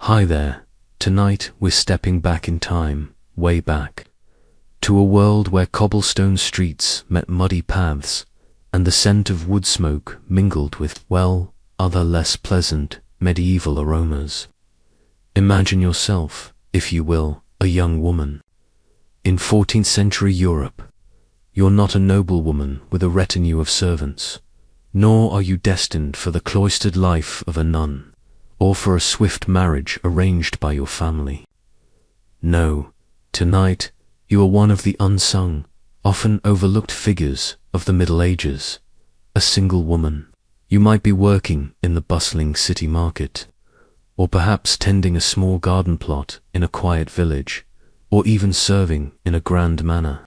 Hi there. Tonight we're stepping back in time, way back, to a world where cobblestone streets met muddy paths, and the scent of wood smoke mingled with, well, other less pleasant medieval aromas. Imagine yourself, if you will, a young woman. In 14th century Europe, you're not a noblewoman with a retinue of servants, nor are you destined for the cloistered life of a nun, or for a swift marriage arranged by your family. No, tonight you are one of the unsung, often overlooked figures of the Middle Ages, a single woman. You might be working in the bustling city market, or perhaps tending a small garden plot in a quiet village, or even serving in a grand manor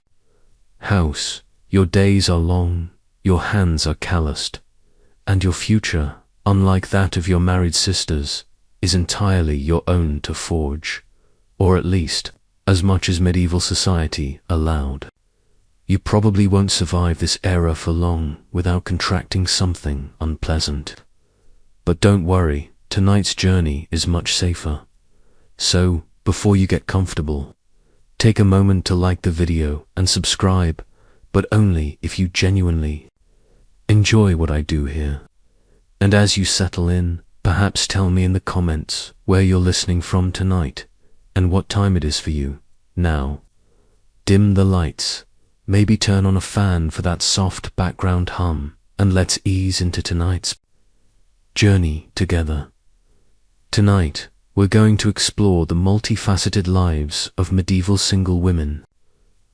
house. Your days are long, your hands are calloused, and your future, unlike that of your married sisters, is entirely your own to forge, or at least, as much as medieval society allowed. You probably won't survive this era for long without contracting something unpleasant. But don't worry, tonight's journey is much safer. So, before you get comfortable, take a moment to like the video and subscribe, but only if you genuinely enjoy what I do here. And as you settle in, perhaps tell me in the comments where you're listening from tonight and what time it is for you. Now, dim the lights, maybe turn on a fan for that soft background hum, and let's ease into tonight's journey together. Tonight, we're going to explore the multifaceted lives of medieval single women.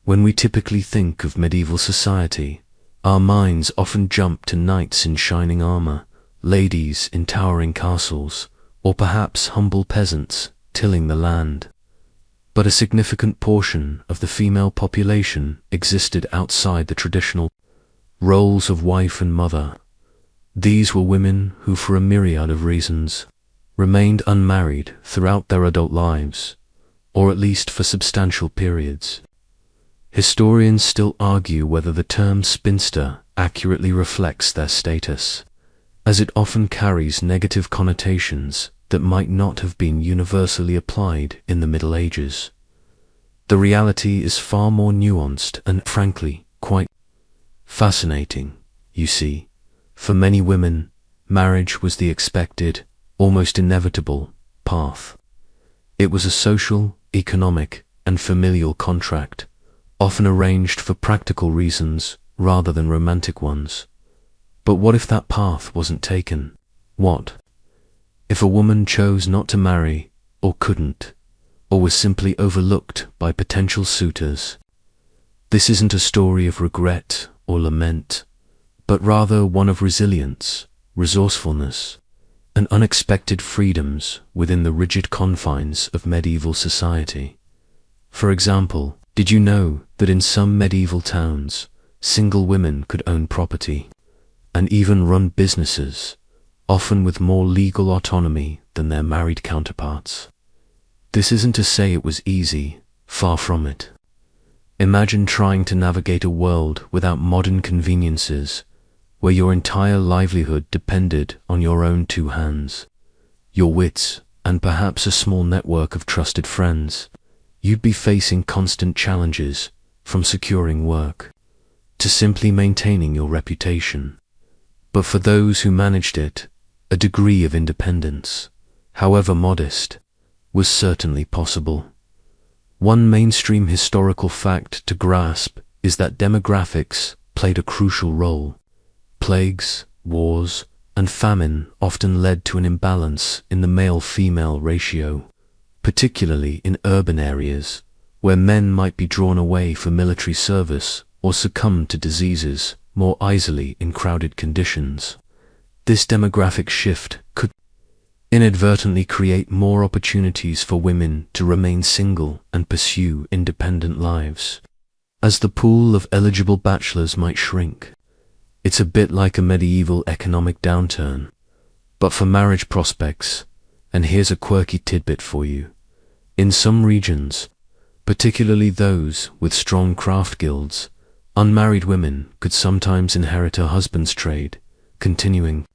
When we typically think of medieval society, our minds often jump to knights in shining armor, ladies in towering castles, or perhaps humble peasants tilling the land. But a significant portion of the female population existed outside the traditional roles of wife and mother. These were women who, for a myriad of reasons, remained unmarried throughout their adult lives, or at least for substantial periods. Historians still argue whether the term spinster accurately reflects their status, as it often carries negative connotations that might not have been universally applied in the Middle Ages. The reality is far more nuanced and, frankly, quite fascinating. You see, for many women, marriage was the expected, almost inevitable, path. It was a social, economic, and familial contract, often arranged for practical reasons rather than romantic ones. But what if that path wasn't taken? What if a woman chose not to marry, or couldn't, or was simply overlooked by potential suitors? This isn't a story of regret or lament, but rather one of resilience, resourcefulness, and unexpected freedoms within the rigid confines of medieval society. For example, did you know that in some medieval towns, single women could own property and even run businesses, often with more legal autonomy than their married counterparts? This isn't to say it was easy, far from it. Imagine trying to navigate a world without modern conveniences, where your entire livelihood depended on your own two hands, your wits, and perhaps a small network of trusted friends. You'd be facing constant challenges, from securing work to simply maintaining your reputation. But for those who managed it, a degree of independence, however modest, was certainly possible. One mainstream historical fact to grasp is that demographics played a crucial role. Plagues, wars, and famine often led to an imbalance in the male-female ratio, particularly in urban areas, where men might be drawn away for military service or succumb to diseases more easily in crowded conditions. This demographic shift could inadvertently create more opportunities for women to remain single and pursue independent lives, as the pool of eligible bachelors might shrink. It's a bit like a medieval economic downturn, but for marriage prospects. And here's a quirky tidbit for you. In some regions, particularly those with strong craft guilds, unmarried women could sometimes inherit her husband's trade, continuing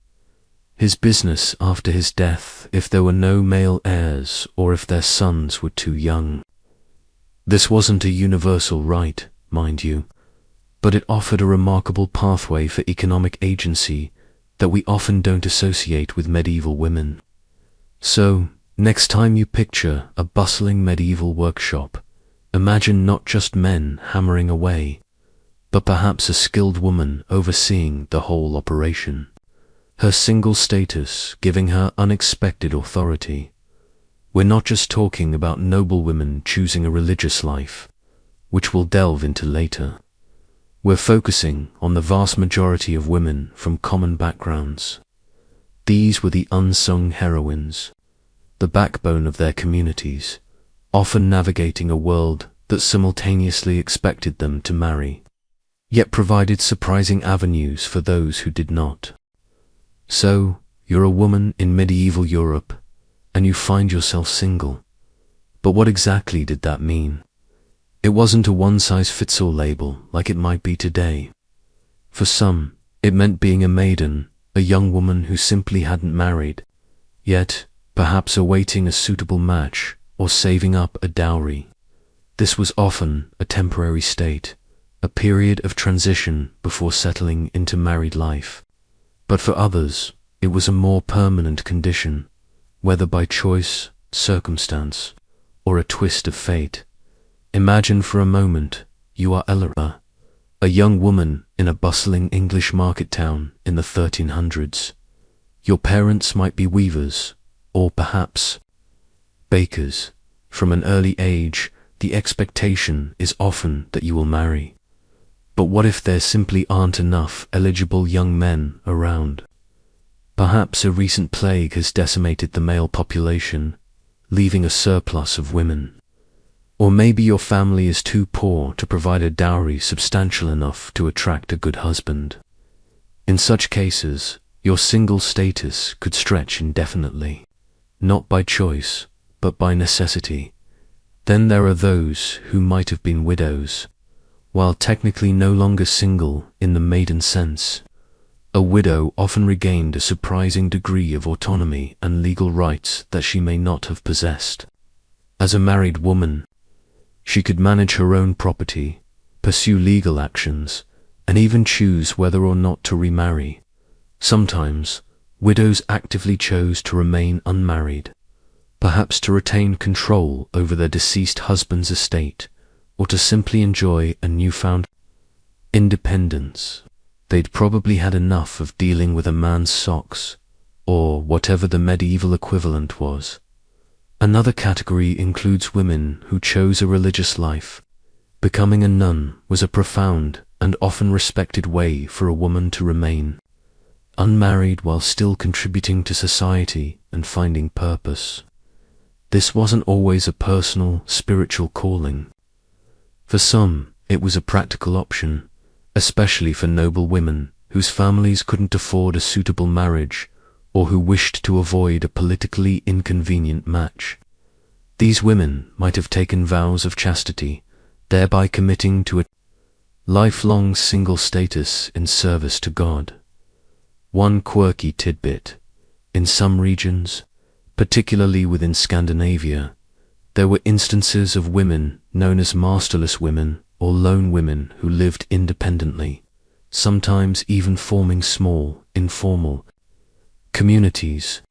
his business after his death if there were no male heirs or if their sons were too young. This wasn't a universal right, mind you, but it offered a remarkable pathway for economic agency that we often don't associate with medieval women. So, next time you picture a bustling medieval workshop, imagine not just men hammering away, but perhaps a skilled woman overseeing the whole operation. Her single status giving her unexpected authority. We're not just talking about noble women choosing a religious life, which we'll delve into later. We're focusing on the vast majority of women from common backgrounds. These were the unsung heroines, the backbone of their communities, often navigating a world that simultaneously expected them to marry, yet provided surprising avenues for those who did not. So, you're a woman in medieval Europe, and you find yourself single. But what exactly did that mean? It wasn't a one-size-fits-all label like it might be today. For some, it meant being a maiden, a young woman who simply hadn't married, yet perhaps awaiting a suitable match or saving up a dowry. This was often a temporary state, a period of transition before settling into married life. But for others, it was a more permanent condition, whether by choice, circumstance, or a twist of fate. Imagine for a moment you are Eleanor, a young woman in a bustling English market town in the 1300s. Your parents might be weavers, or perhaps bakers. From an early age, the expectation is often that you will marry. But what if there simply aren't enough eligible young men around? Perhaps a recent plague has decimated the male population, leaving a surplus of women. Or maybe your family is too poor to provide a dowry substantial enough to attract a good husband. In such cases, your single status could stretch indefinitely, not by choice, but by necessity. Then there are those who might have been widows, while technically no longer single in the maiden sense. A widow often regained a surprising degree of autonomy and legal rights that she may not have possessed. As a married woman, she could manage her own property, pursue legal actions, and even choose whether or not to remarry. Sometimes, widows actively chose to remain unmarried, perhaps to retain control over their deceased husband's estate, or to simply enjoy a newfound independence. They'd probably had enough of dealing with a man's socks, or whatever the medieval equivalent was. Another category includes women who chose a religious life. Becoming a nun was a profound and often respected way for a woman to remain unmarried while still contributing to society and finding purpose. This wasn't always a personal, spiritual calling. For some, it was a practical option, especially for noble women whose families couldn't afford a suitable marriage or who wished to avoid a politically inconvenient match. These women might have taken vows of chastity, thereby committing to a lifelong single status in service to God. One quirky tidbit: in some regions, particularly within Scandinavia, there were instances of women known as masterless women or lone women who lived independently, sometimes even forming small, informal communities.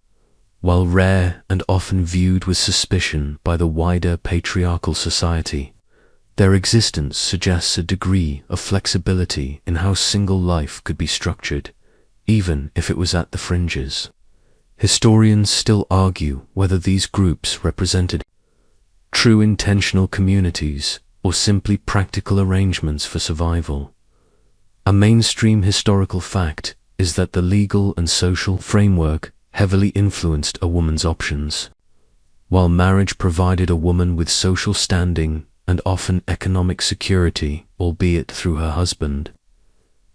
While rare and often viewed with suspicion by the wider patriarchal society, their existence suggests a degree of flexibility in how single life could be structured, even if it was at the fringes. Historians still argue whether these groups represented true intentional communities or simply practical arrangements for survival. A mainstream historical fact is that the legal and social framework heavily influenced a woman's options. While marriage provided a woman with social standing and often economic security, albeit through her husband,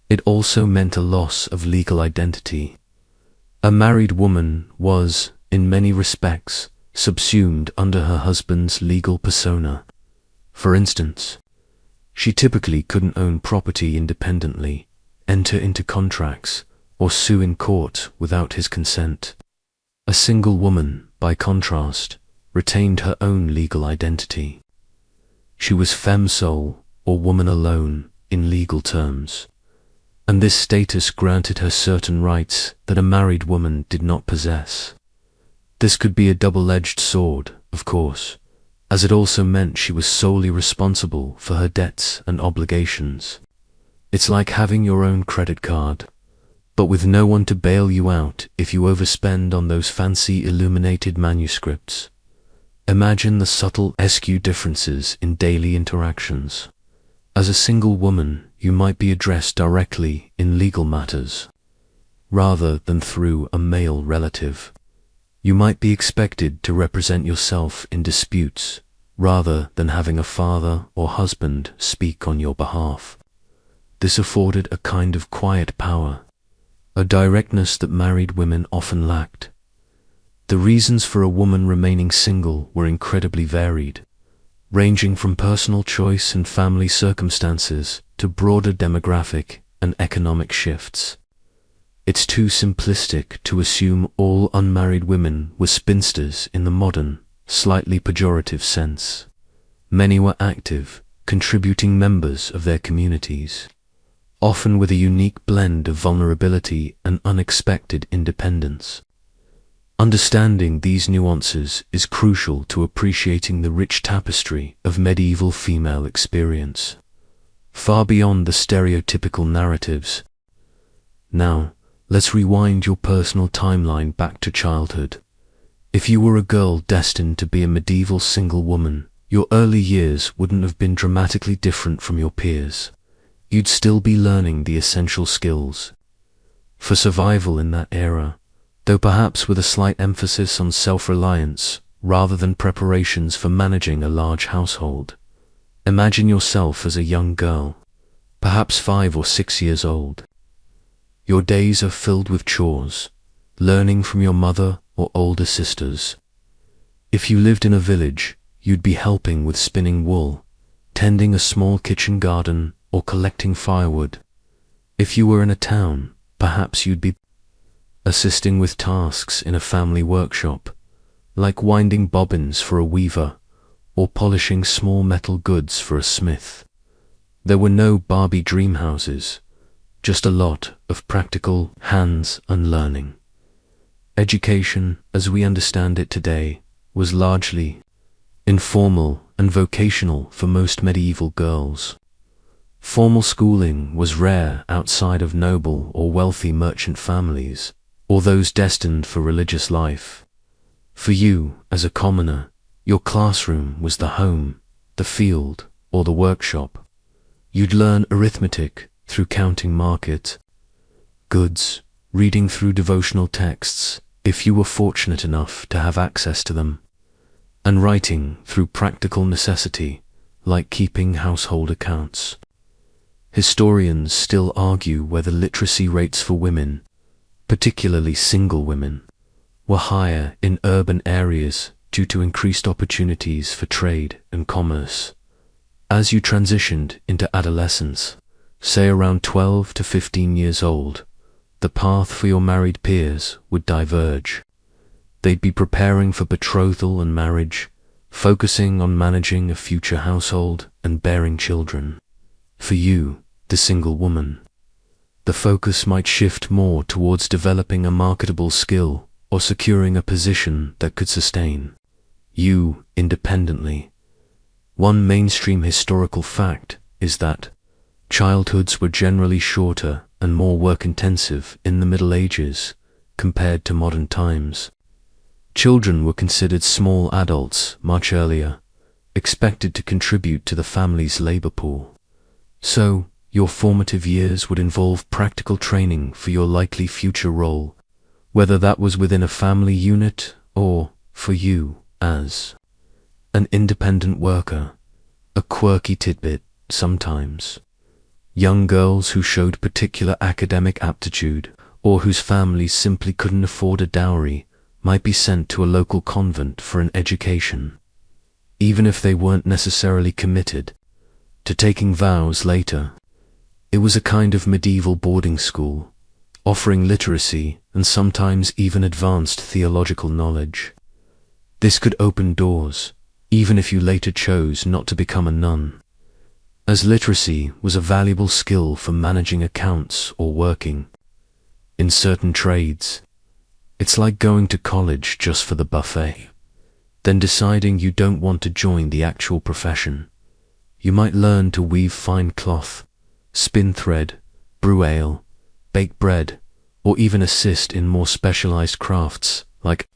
it also meant a loss of legal identity. A married woman was, in many respects, subsumed under her husband's legal persona. For instance, she typically couldn't own property independently, enter into contracts, or sue in court without his consent. A single woman, by contrast, retained her own legal identity. She was femme sole, or woman alone, in legal terms, and this status granted her certain rights that a married woman did not possess. This could be a double-edged sword, of course, as it also meant she was solely responsible for her debts and obligations. It's like having your own credit card, but with no one to bail you out if you overspend on those fancy illuminated manuscripts. Imagine the subtle SQ differences in daily interactions. As a single woman, you might be addressed directly in legal matters, rather than through a male relative. You might be expected to represent yourself in disputes, rather than having a father or husband speak on your behalf. This afforded a kind of quiet power, a directness that married women often lacked. The reasons for a woman remaining single were incredibly varied, ranging from personal choice and family circumstances to broader demographic and economic shifts. It's too simplistic to assume all unmarried women were spinsters in the modern, slightly pejorative sense. Many were active, contributing members of their communities, often with a unique blend of vulnerability and unexpected independence. Understanding these nuances is crucial to appreciating the rich tapestry of medieval female experience, far beyond the stereotypical narratives. Now, let's rewind your personal timeline back to childhood. If you were a girl destined to be a medieval single woman, your early years wouldn't have been dramatically different from your peers. You'd still be learning the essential skills for survival in that era, though perhaps with a slight emphasis on self-reliance rather than preparations for managing a large household. Imagine yourself as a young girl, perhaps 5 or 6 years old. Your days are filled with chores, learning from your mother or older sisters. If you lived in a village, you'd be helping with spinning wool, tending a small kitchen garden, or collecting firewood. If you were in a town, perhaps you'd be assisting with tasks in a family workshop, like winding bobbins for a weaver, or polishing small metal goods for a smith. There were no Barbie dream houses, just a lot of practical hands-on learning. Education, as we understand it today, was largely informal and vocational for most medieval girls. Formal schooling was rare outside of noble or wealthy merchant families, or those destined for religious life. For you, as a commoner, your classroom was the home, the field, or the workshop. You'd learn arithmetic through counting market goods, reading through devotional texts, if you were fortunate enough to have access to them, and writing through practical necessity, like keeping household accounts. Historians still argue whether literacy rates for women, particularly single women, were higher in urban areas due to increased opportunities for trade and commerce. As you transitioned into adolescence, say around 12 to 15 years old, the path for your married peers would diverge. They'd be preparing for betrothal and marriage, focusing on managing a future household and bearing children. For you, the single woman, the focus might shift more towards developing a marketable skill or securing a position that could sustain you independently. One mainstream historical fact is that childhoods were generally shorter and more work-intensive in the Middle Ages compared to modern times. Children were considered small adults much earlier, expected to contribute to the family's labor pool. So, your formative years would involve practical training for your likely future role, whether that was within a family unit or, for you, as an independent worker, a quirky tidbit sometimes. Young girls who showed particular academic aptitude or whose families simply couldn't afford a dowry might be sent to a local convent for an education, even if they weren't necessarily committed to taking vows later. It was a kind of medieval boarding school, offering literacy and sometimes even advanced theological knowledge. This could open doors, even if you later chose not to become a nun, as literacy was a valuable skill for managing accounts or working in certain trades. It's like going to college just for the buffet, then deciding you don't want to join the actual profession. You might learn to weave fine cloth, spin thread, brew ale, bake bread, or even assist in more specialized crafts like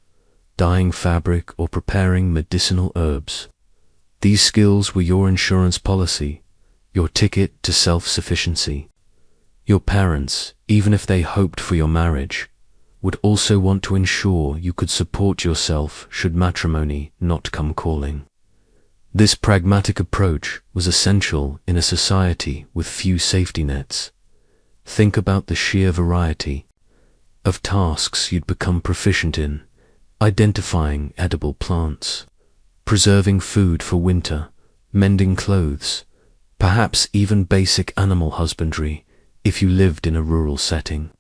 dyeing fabric or preparing medicinal herbs. These skills were your insurance policy, your ticket to self-sufficiency. Your parents, even if they hoped for your marriage, would also want to ensure you could support yourself should matrimony not come calling. This pragmatic approach was essential in a society with few safety nets. Think about the sheer variety of tasks you'd become proficient in: identifying edible plants, preserving food for winter, mending clothes, perhaps even basic animal husbandry if you lived in a rural setting.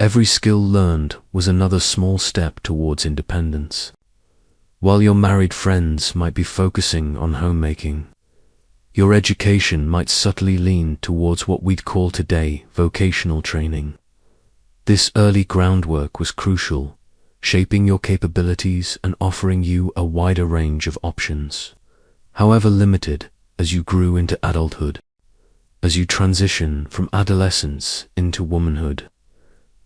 Every skill learned was another small step towards independence. While your married friends might be focusing on homemaking, your education might subtly lean towards what we'd call today vocational training. This early groundwork was crucial, shaping your capabilities and offering you a wider range of options, however limited, as you grew into adulthood. As you transition from adolescence into womanhood,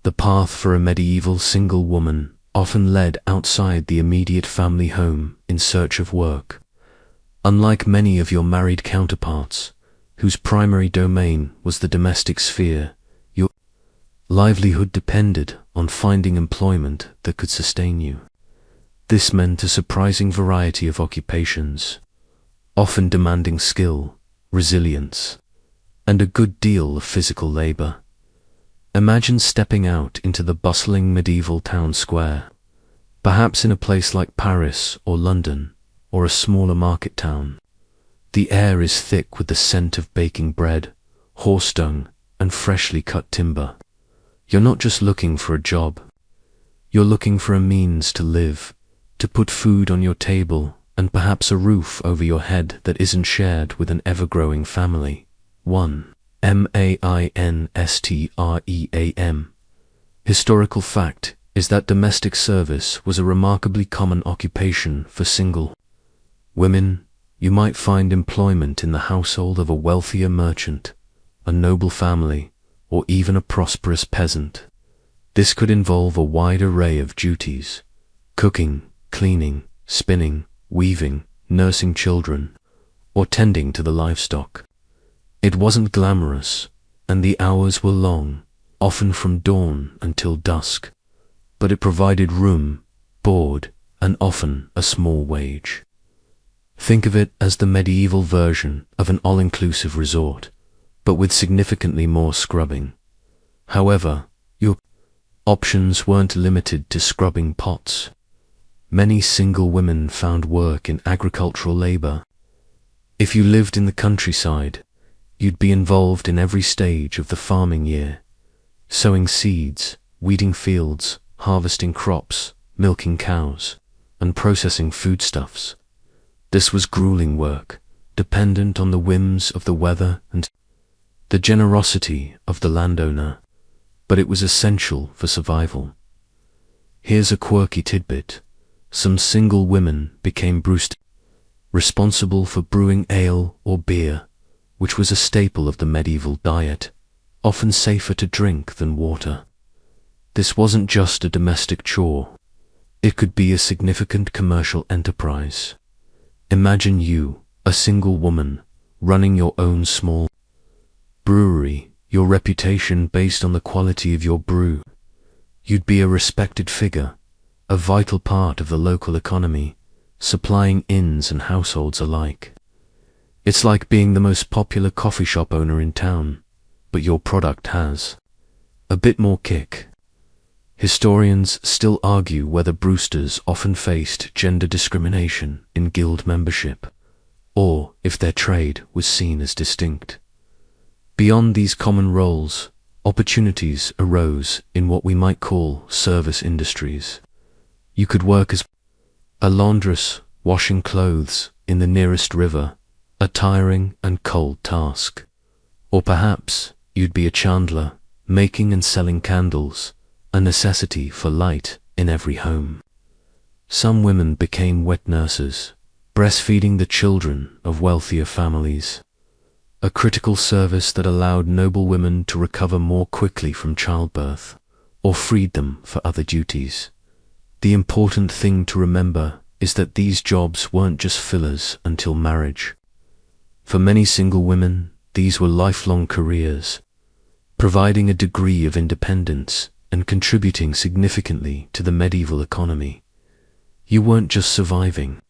the path for a medieval single woman often led outside the immediate family home in search of work. Unlike many of your married counterparts, whose primary domain was the domestic sphere, your livelihood depended on finding employment that could sustain you. This meant a surprising variety of occupations, often demanding skill, resilience, and a good deal of physical labor. Imagine stepping out into the bustling medieval town square, perhaps in a place like Paris or London, or a smaller market town. The air is thick with the scent of baking bread, horse dung, and freshly cut timber. You're not just looking for a job. You're looking for a means to live, to put food on your table, and perhaps a roof over your head that isn't shared with an ever-growing family. 1. Mainstream. Historical fact is that domestic service was a remarkably common occupation for single women. You might find employment in the household of a wealthier merchant, a noble family, or even a prosperous peasant. This could involve a wide array of duties: cooking, cleaning, spinning, weaving, nursing children, or tending to the livestock. It wasn't glamorous, and the hours were long, often from dawn until dusk, but it provided room, board, and often a small wage. Think of it as the medieval version of an all-inclusive resort, but with significantly more scrubbing. However, your options weren't limited to scrubbing pots. Many single women found work in agricultural labor. If you lived in the countryside, you'd be involved in every stage of the farming year: sowing seeds, weeding fields, harvesting crops, milking cows, and processing foodstuffs. This was grueling work, dependent on the whims of the weather and the generosity of the landowner, but it was essential for survival. Here's a quirky tidbit: some single women became brewsters, responsible for brewing ale or beer, which was a staple of the medieval diet, often safer to drink than water. This wasn't just a domestic chore. It could be a significant commercial enterprise. Imagine you, a single woman, running your own small brewery, your reputation based on the quality of your brew. You'd be a respected figure, a vital part of the local economy, supplying inns and households alike. It's like being the most popular coffee shop owner in town, but your product has a bit more kick. Historians still argue whether brewsters often faced gender discrimination in guild membership, or if their trade was seen as distinct. Beyond these common roles, opportunities arose in what we might call service industries. You could work as a laundress, washing clothes in the nearest river, a tiring and cold task. Or perhaps you'd be a chandler, making and selling candles, a necessity for light in every home. Some women became wet nurses, breastfeeding the children of wealthier families, a critical service that allowed noble women to recover more quickly from childbirth, or freed them for other duties. The important thing to remember is that these jobs weren't just fillers until marriage. For many single women, these were lifelong careers, providing a degree of independence and contributing significantly to the medieval economy. You weren't just surviving,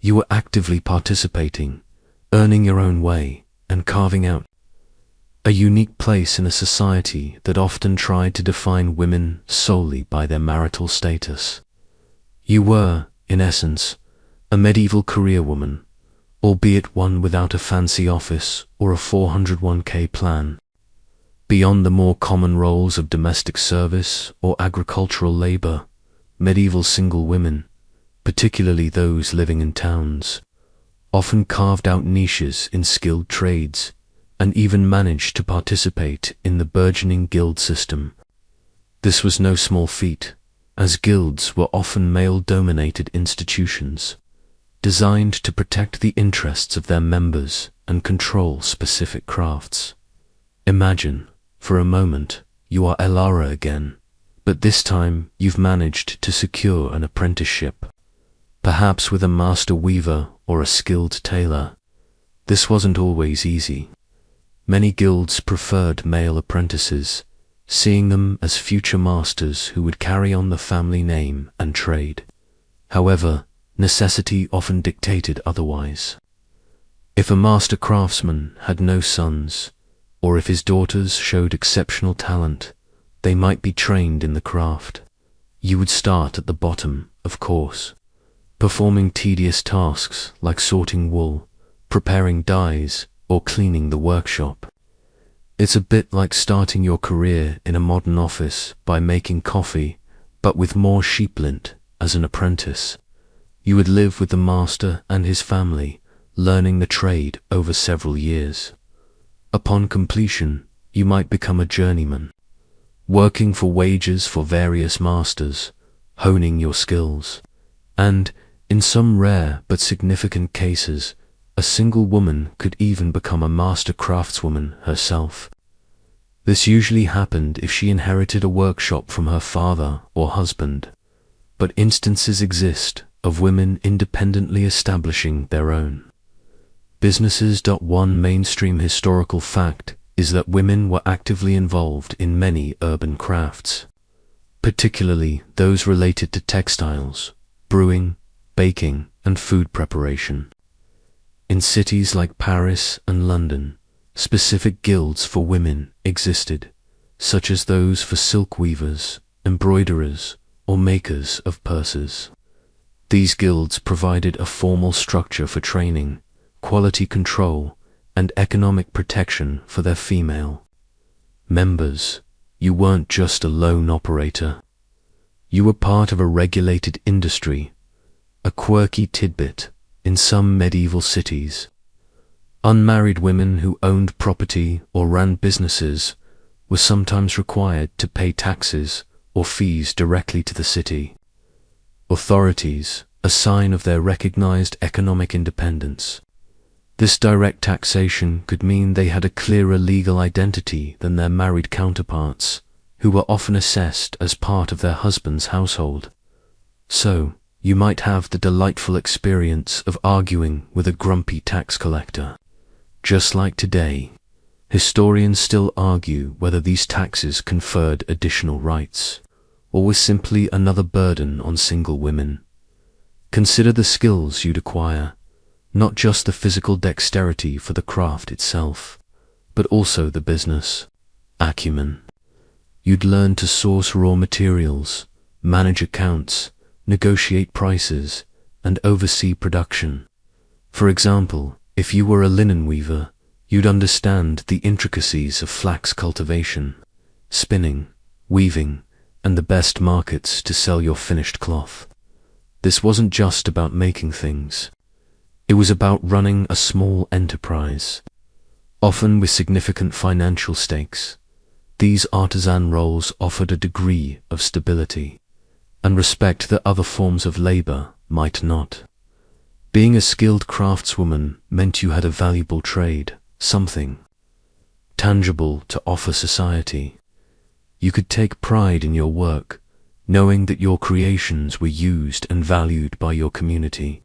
you were actively participating, earning your own way, and carving out a unique place in a society that often tried to define women solely by their marital status. You were, in essence, a medieval career woman, albeit one without a fancy office or a 401k plan. Beyond the more common roles of domestic service or agricultural labor, medieval single women, particularly those living in towns, often carved out niches in skilled trades and even managed to participate in the burgeoning guild system. This was no small feat, as guilds were often male-dominated institutions, designed to protect the interests of their members and control specific crafts. Imagine, for a moment, you are Elara again, but this time you've managed to secure an apprenticeship, perhaps with a master weaver or a skilled tailor. This wasn't always easy. Many guilds preferred male apprentices, seeing them as future masters who would carry on the family name and trade. However, necessity often dictated otherwise. If a master craftsman had no sons, or if his daughters showed exceptional talent, they might be trained in the craft. You would start at the bottom, of course, performing tedious tasks like sorting wool, preparing dyes, or cleaning the workshop. It's a bit like starting your career in a modern office by making coffee, but with more sheep lint as an apprentice. You would live with the master and his family, learning the trade over several years. Upon completion, you might become a journeyman, working for wages for various masters, honing your skills, and, in some rare but significant cases, a single woman could even become a master craftswoman herself. This usually happened if she inherited a workshop from her father or husband, but instances exist of women independently establishing their own businesses. One mainstream historical fact is that women were actively involved in many urban crafts, particularly those related to textiles, brewing, baking, and food preparation. In cities like Paris and London, specific guilds for women existed, such as those for silk weavers, embroiderers, or makers of purses. These guilds provided a formal structure for training, quality control, and economic protection for their female members. You weren't just a lone operator. You were part of a regulated industry, a quirky tidbit in some medieval cities. Unmarried women who owned property or ran businesses were sometimes required to pay taxes or fees directly to the city authorities, a sign of their recognized economic independence. This direct taxation could mean they had a clearer legal identity than their married counterparts, who were often assessed as part of their husband's household. So, you might have the delightful experience of arguing with a grumpy tax collector. Just like today, historians still argue whether these taxes conferred additional rights, or were simply another burden on single women. Consider the skills you'd acquire, not just the physical dexterity for the craft itself, but also the business acumen. You'd learn to source raw materials, manage accounts, negotiate prices, and oversee production. For example, if you were a linen weaver, you'd understand the intricacies of flax cultivation, spinning, weaving, and the best markets to sell your finished cloth. This wasn't just about making things. It was about running a small enterprise, often with significant financial stakes. These artisan roles offered a degree of stability and respect that other forms of labor might not. Being a skilled craftswoman meant you had a valuable trade, something tangible to offer society. You could take pride in your work, knowing that your creations were used and valued by your community.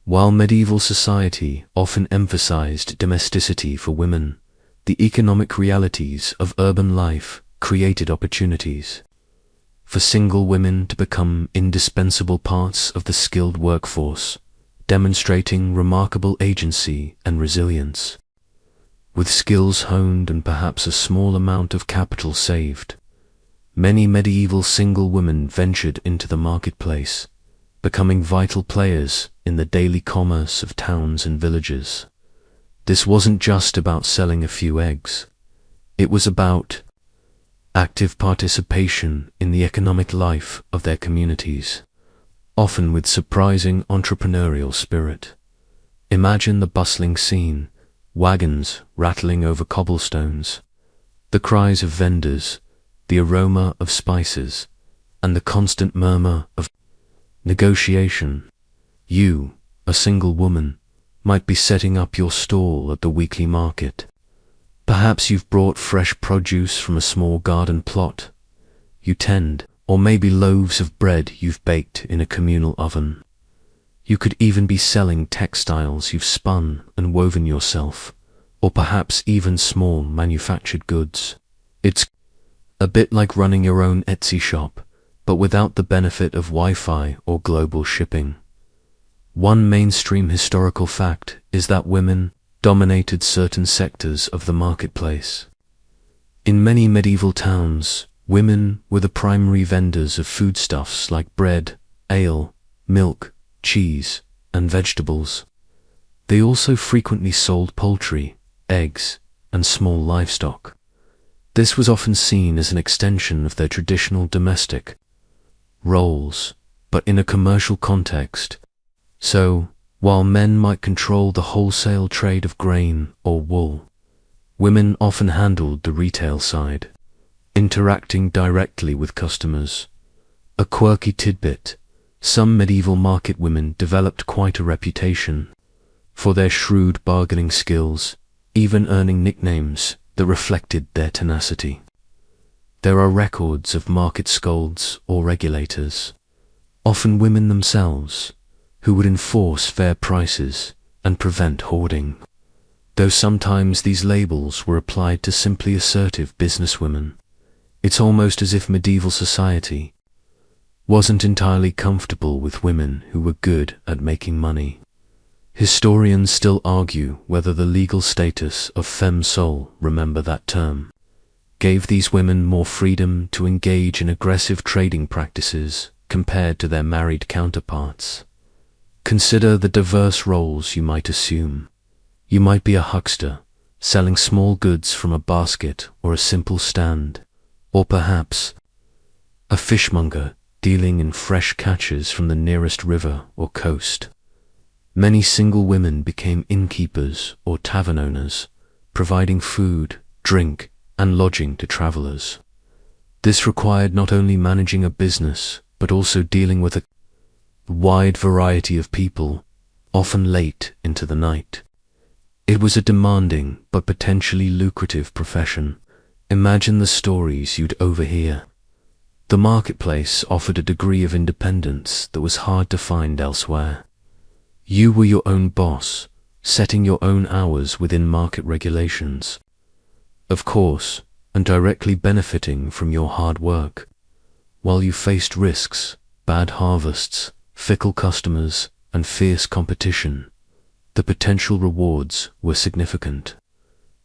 While medieval society often emphasized domesticity for women, the economic realities of urban life created opportunities for single women to become indispensable parts of the skilled workforce, demonstrating remarkable agency and resilience. With skills honed and perhaps a small amount of capital saved, many medieval single women ventured into the marketplace, becoming vital players in the daily commerce of towns and villages. This wasn't just about selling a few eggs. It was about active participation in the economic life of their communities, often with surprising entrepreneurial spirit. Imagine the bustling scene, wagons rattling over cobblestones, the cries of vendors, the aroma of spices, and the constant murmur of negotiation. You, a single woman, might be setting up your stall at the weekly market. Perhaps you've brought fresh produce from a small garden plot you tend, or maybe loaves of bread you've baked in a communal oven. You could even be selling textiles you've spun and woven yourself, or perhaps even small manufactured goods. It's a bit like running your own Etsy shop, but without the benefit of Wi-Fi or global shipping. One mainstream historical fact is that women dominated certain sectors of the marketplace. In many medieval towns, women were the primary vendors of foodstuffs like bread, ale, milk, cheese, and vegetables. They also frequently sold poultry, eggs, and small livestock. This was often seen as an extension of their traditional domestic roles, but in a commercial context. So, while men might control the wholesale trade of grain or wool, women often handled the retail side, interacting directly with customers. A quirky tidbit: some medieval market women developed quite a reputation for their shrewd bargaining skills, even earning nicknames that reflected their tenacity. There are records of market scolds or regulators, often women themselves, who would enforce fair prices and prevent hoarding. Though sometimes these labels were applied to simply assertive businesswomen, it's almost as if medieval society wasn't entirely comfortable with women who were good at making money. Historians still argue whether the legal status of femme sole, remember that term, gave these women more freedom to engage in aggressive trading practices compared to their married counterparts. Consider the diverse roles you might assume. You might be a huckster, selling small goods from a basket or a simple stand, or perhaps a fishmonger dealing in fresh catches from the nearest river or coast. Many single women became innkeepers or tavern owners, providing food, drink, and lodging to travelers. This required not only managing a business, but also dealing with a wide variety of people, often late into the night. It was a demanding but potentially lucrative profession. Imagine the stories you'd overhear. The marketplace offered a degree of independence that was hard to find elsewhere. You were your own boss, setting your own hours within market regulations. Of course, and directly benefiting from your hard work. While you faced risks, bad harvests, fickle customers, and fierce competition, the potential rewards were significant.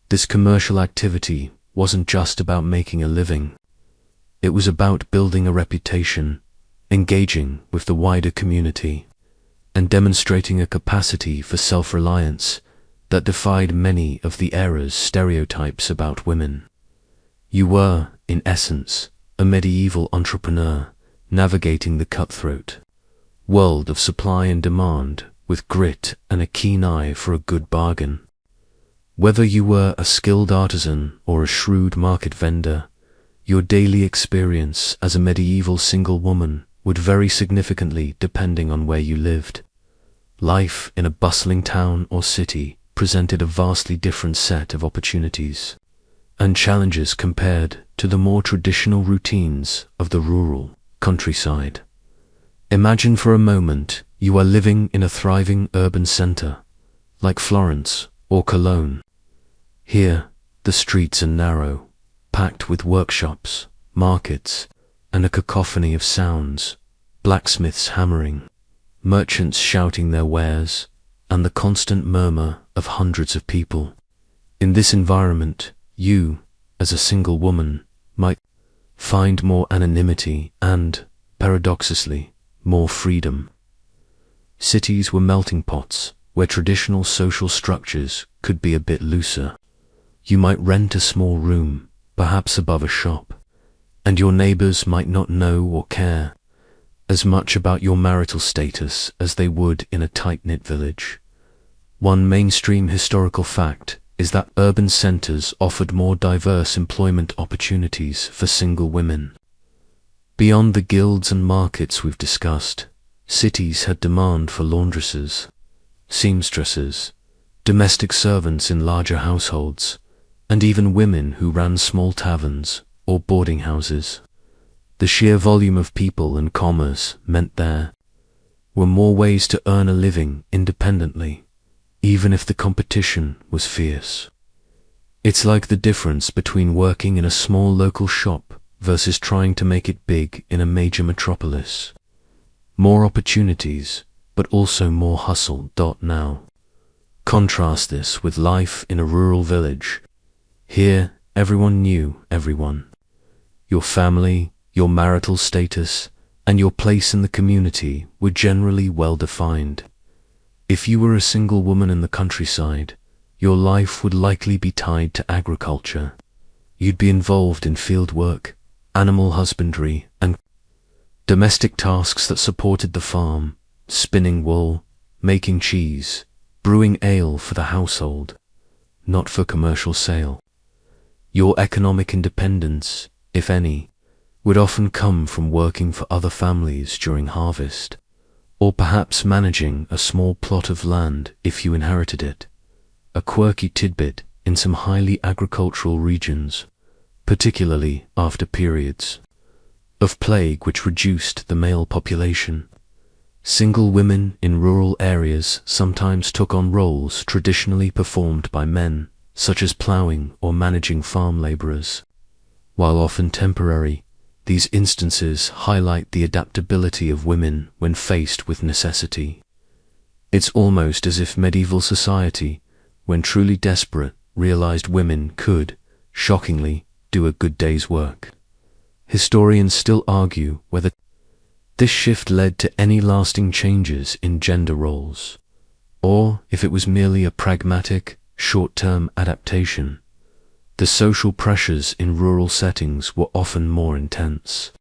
This commercial activity wasn't just about making a living. It was about building a reputation, engaging with the wider community, and demonstrating a capacity for self-reliance that defied many of the era's stereotypes about women. You were, in essence, a medieval entrepreneur navigating the cutthroat world of supply and demand with grit and a keen eye for a good bargain. Whether you were a skilled artisan or a shrewd market vendor, your daily experience as a medieval single woman would vary significantly depending on where you lived. Life in a bustling town or city presented a vastly different set of opportunities and challenges compared to the more traditional routines of the rural countryside. Imagine for a moment you are living in a thriving urban center, like Florence or Cologne. Here, the streets are narrow, packed with workshops, markets, and a cacophony of sounds, blacksmiths hammering, merchants shouting their wares, and the constant murmur of hundreds of people. In this environment, you, as a single woman, might find more anonymity and, paradoxically, more freedom. Cities were melting pots where traditional social structures could be a bit looser. You might rent a small room, perhaps above a shop, and your neighbors might not know or care as much about your marital status as they would in a tight-knit village. One mainstream historical fact is that urban centers offered more diverse employment opportunities for single women. Beyond the guilds and markets we've discussed, cities had demand for laundresses, seamstresses, domestic servants in larger households, and even women who ran small taverns or boarding houses. The sheer volume of people and commerce meant there were more ways to earn a living independently, even if the competition was fierce. It's like the difference between working in a small local shop versus trying to make it big in a major metropolis. More opportunities, but also more hustle. Now, contrast this with life in a rural village. Here, everyone knew everyone. Your family, your marital status, and your place in the community were generally well defined. If you were a single woman in the countryside, your life would likely be tied to agriculture. You'd be involved in field work, animal husbandry, and domestic tasks that supported the farm, spinning wool, making cheese, brewing ale for the household, not for commercial sale. Your economic independence, if any, would often come from working for other families during harvest, or perhaps managing a small plot of land if you inherited it, a quirky tidbit in some highly agricultural regions, particularly after periods of plague which reduced the male population. Single women in rural areas sometimes took on roles traditionally performed by men, such as ploughing or managing farm laborers. While often temporary, these instances highlight the adaptability of women when faced with necessity. It's almost as if medieval society, when truly desperate, realized women could, shockingly, do a good day's work. Historians still argue whether this shift led to any lasting changes in gender roles, or if it was merely a pragmatic, short-term adaptation. The social pressures in rural settings were often more intense.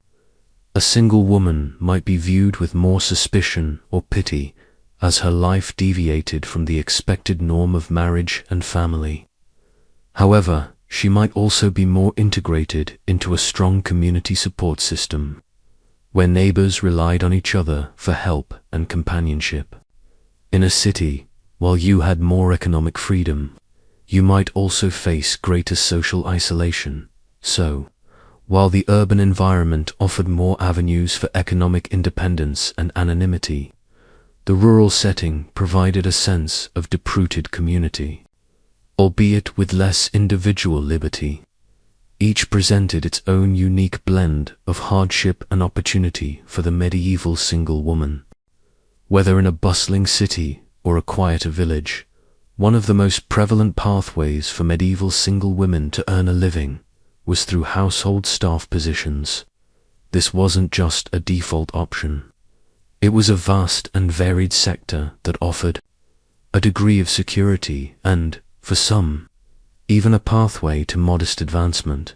A single woman might be viewed with more suspicion or pity as her life deviated from the expected norm of marriage and family. However, she might also be more integrated into a strong community support system, where neighbors relied on each other for help and companionship. In a city, while you had more economic freedom, you might also face greater social isolation. So, while the urban environment offered more avenues for economic independence and anonymity, the rural setting provided a sense of deep-rooted community, albeit with less individual liberty. Each presented its own unique blend of hardship and opportunity for the medieval single woman. Whether in a bustling city or a quieter village, one of the most prevalent pathways for medieval single women to earn a living was through household staff positions. This wasn't just a default option. It was a vast and varied sector that offered a degree of security and, for some, even a pathway to modest advancement.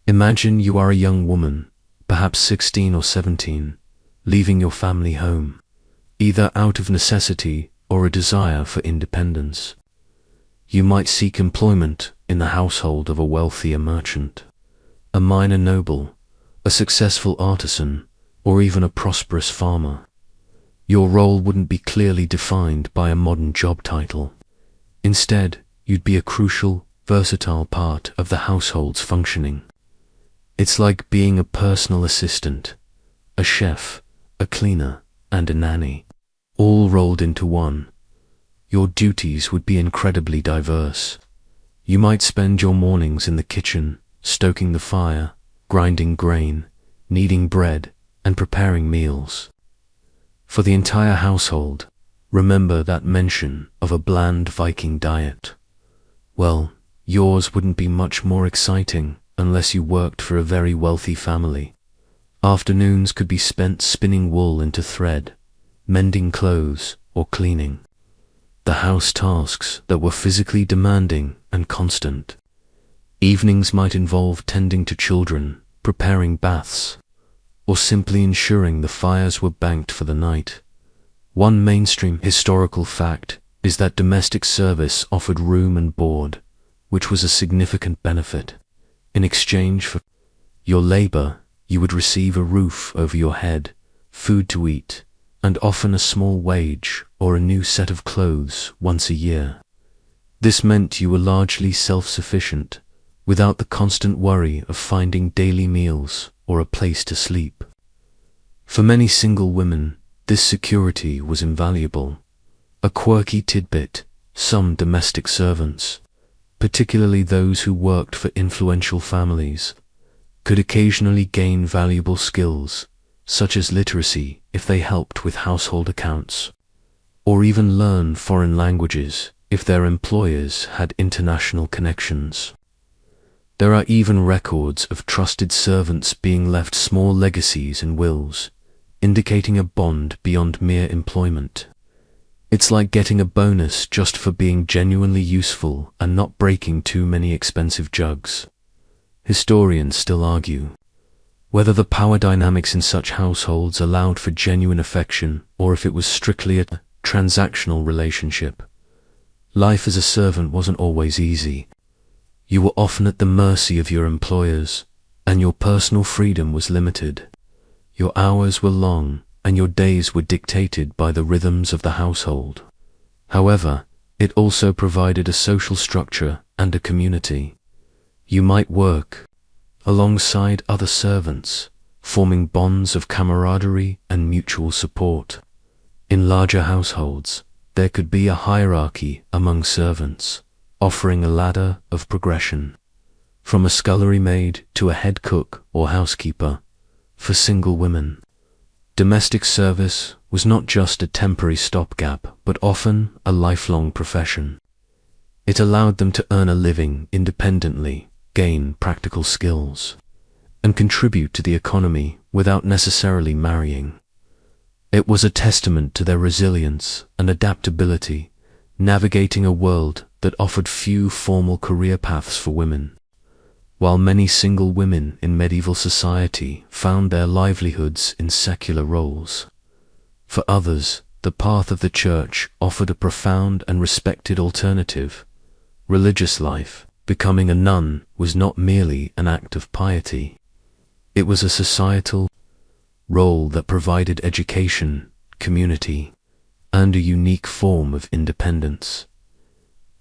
Imagine you are a young woman, perhaps 16 or 17, leaving your family home, either out of necessity or a desire for independence. You might seek employment in the household of a wealthier merchant, a minor noble, a successful artisan, or even a prosperous farmer. Your role wouldn't be clearly defined by a modern job title. Instead, you'd be a crucial, versatile part of the household's functioning. It's like being a personal assistant, a chef, a cleaner, and a nanny, all rolled into one. Your duties would be incredibly diverse. You might spend your mornings in the kitchen, stoking the fire, grinding grain, kneading bread, and preparing meals. For the entire household, remember that mention of a bland Viking diet. Well, yours wouldn't be much more exciting unless you worked for a very wealthy family. Afternoons could be spent spinning wool into thread, mending clothes, or cleaning. The house tasks that were physically demanding and constant. Evenings might involve tending to children, preparing baths, or simply ensuring the fires were banked for the night. One mainstream historical fact is that domestic service offered room and board, which was a significant benefit. In exchange for your labor, you would receive a roof over your head, food to eat, and often a small wage or a new set of clothes once a year. This meant you were largely self-sufficient, without the constant worry of finding daily meals or a place to sleep. For many single women, this security was invaluable. A quirky tidbit: some domestic servants, particularly those who worked for influential families, could occasionally gain valuable skills, such as literacy if they helped with household accounts, or even learn foreign languages if their employers had international connections. There are even records of trusted servants being left small legacies and wills, indicating a bond beyond mere employment. It's like getting a bonus just for being genuinely useful and not breaking too many expensive jugs. Historians still argue whether the power dynamics in such households allowed for genuine affection or if it was strictly a transactional relationship. Life as a servant wasn't always easy. You were often at the mercy of your employers, and your personal freedom was limited. Your hours were long, and your days were dictated by the rhythms of the household. However, it also provided a social structure and a community. You might work alongside other servants, forming bonds of camaraderie and mutual support. In larger households, there could be a hierarchy among servants, offering a ladder of progression, from a scullery maid to a head cook or housekeeper. For single women, domestic service was not just a temporary stopgap, but often a lifelong profession. It allowed them to earn a living independently, gain practical skills, and contribute to the economy without necessarily marrying. It was a testament to their resilience and adaptability, navigating a world that offered few formal career paths for women. While many single women in medieval society found their livelihoods in secular roles, for others, the path of the church offered a profound and respected alternative. Religious life, becoming a nun, was not merely an act of piety. It was a societal role that provided education, community, and a unique form of independence.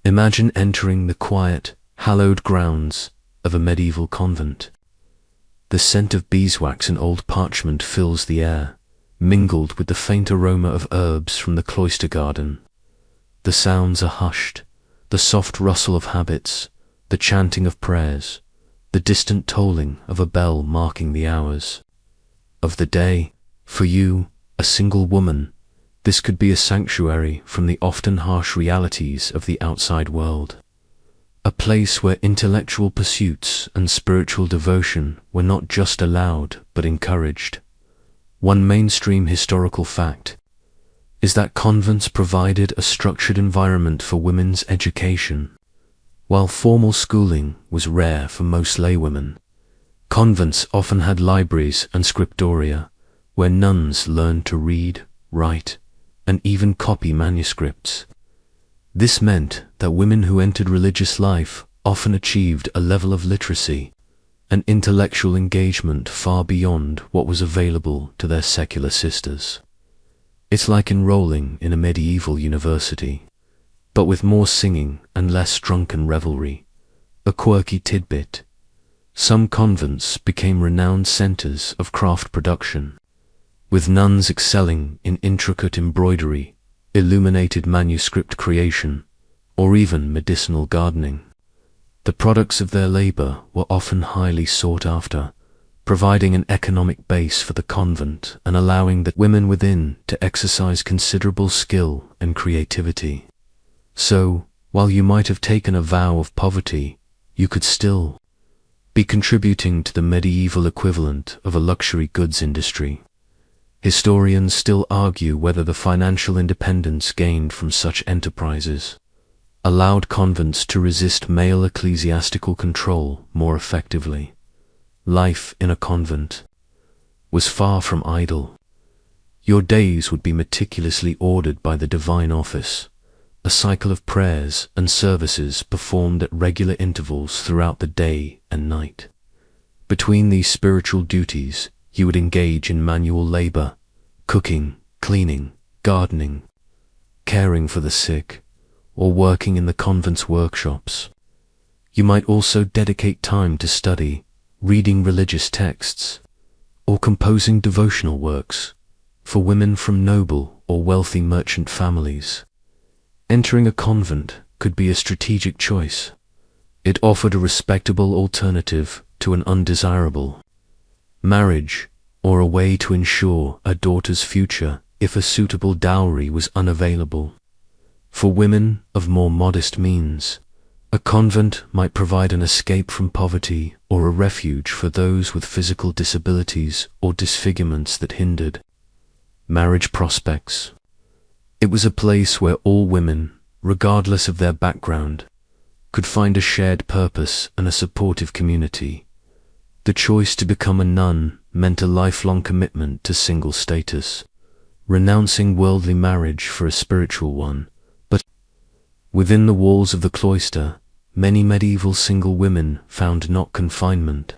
Imagine entering the quiet, hallowed grounds of a medieval convent. The scent of beeswax and old parchment fills the air, mingled with the faint aroma of herbs from the cloister garden. The sounds are hushed, the soft rustle of habits, the chanting of prayers, the distant tolling of a bell marking the hours of the day. For you, a single woman, this could be a sanctuary from the often harsh realities of the outside world. A place where intellectual pursuits and spiritual devotion were not just allowed but encouraged. One mainstream historical fact is that convents provided a structured environment for women's education. While formal schooling was rare for most laywomen, Convents often had libraries and scriptoria, where nuns learned to read, write, and even copy manuscripts. This meant that women who entered religious life often achieved a level of literacy and intellectual engagement far beyond what was available to their secular sisters. It's like enrolling in a medieval university, but with more singing and less drunken revelry. A quirky tidbit: some convents became renowned centers of craft production, with nuns excelling in intricate embroidery, illuminated manuscript creation, or even medicinal gardening. The products of their labor were often highly sought after, providing an economic base for the convent and allowing the women within to exercise considerable skill and creativity. So, while you might have taken a vow of poverty, you could still be contributing to the medieval equivalent of a luxury goods industry. Historians still argue whether the financial independence gained from such enterprises allowed convents to resist male ecclesiastical control more effectively. Life in a convent was far from idle. Your days would be meticulously ordered by the divine office, a cycle of prayers and services performed at regular intervals throughout the day and night. Between these spiritual duties, you would engage in manual labor, cooking, cleaning, gardening, caring for the sick, or working in the convent's workshops. You might also dedicate time to study, reading religious texts, or composing devotional works for women from noble or wealthy merchant families. Entering a convent could be a strategic choice. It offered a respectable alternative to an undesirable marriage, or a way to ensure a daughter's future if a suitable dowry was unavailable. For women of more modest means, a convent might provide an escape from poverty or a refuge for those with physical disabilities or disfigurements that hindered marriage prospects. It was a place where all women, regardless of their background, could find a shared purpose and a supportive community. The choice to become a nun meant a lifelong commitment to single status, renouncing worldly marriage for a spiritual one. But within the walls of the cloister, many medieval single women found not confinement,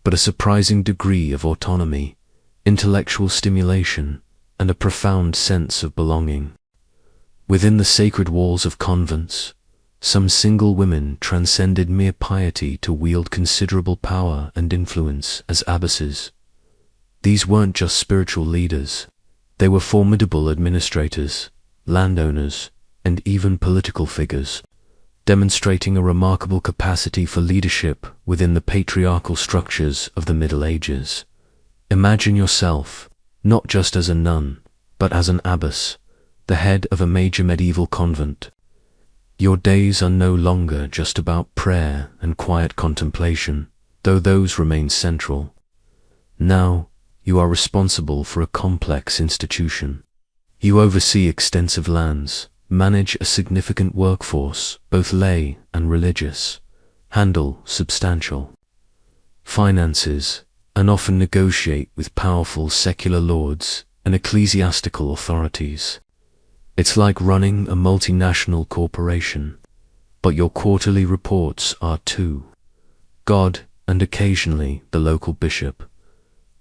but a surprising degree of autonomy, intellectual stimulation, and a profound sense of belonging. Within the sacred walls of convents, some single women transcended mere piety to wield considerable power and influence as abbesses. These weren't just spiritual leaders, they were formidable administrators, landowners, and even political figures, demonstrating a remarkable capacity for leadership within the patriarchal structures of the Middle Ages. Imagine yourself, not just as a nun, but as an abbess, the head of a major medieval convent. Your days are no longer just about prayer and quiet contemplation, though those remain central. Now, you are responsible for a complex institution. You oversee extensive lands, manage a significant workforce, both lay and religious, handle substantial finances, and often negotiate with powerful secular lords and ecclesiastical authorities. It's like running a multinational corporation, but your quarterly reports are to God and occasionally the local bishop.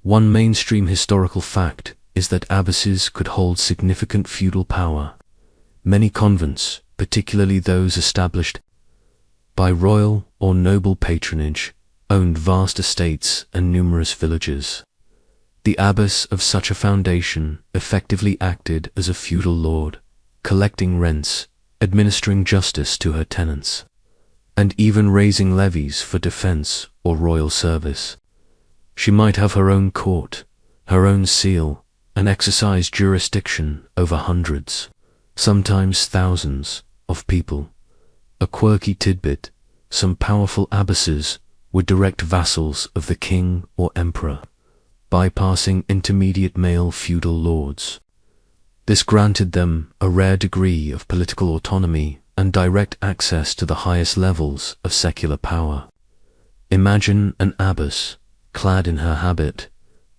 One mainstream historical fact is that abbesses could hold significant feudal power. Many convents, particularly those established by royal or noble patronage, owned vast estates and numerous villages. The abbess of such a foundation effectively acted as a feudal lord, collecting rents, administering justice to her tenants, and even raising levies for defense or royal service. She might have her own court, her own seal, and exercise jurisdiction over hundreds, sometimes thousands, of people. A quirky tidbit: some powerful abbesses were direct vassals of the king or emperor, bypassing intermediate male feudal lords. This granted them a rare degree of political autonomy and direct access to the highest levels of secular power. Imagine an abbess, clad in her habit,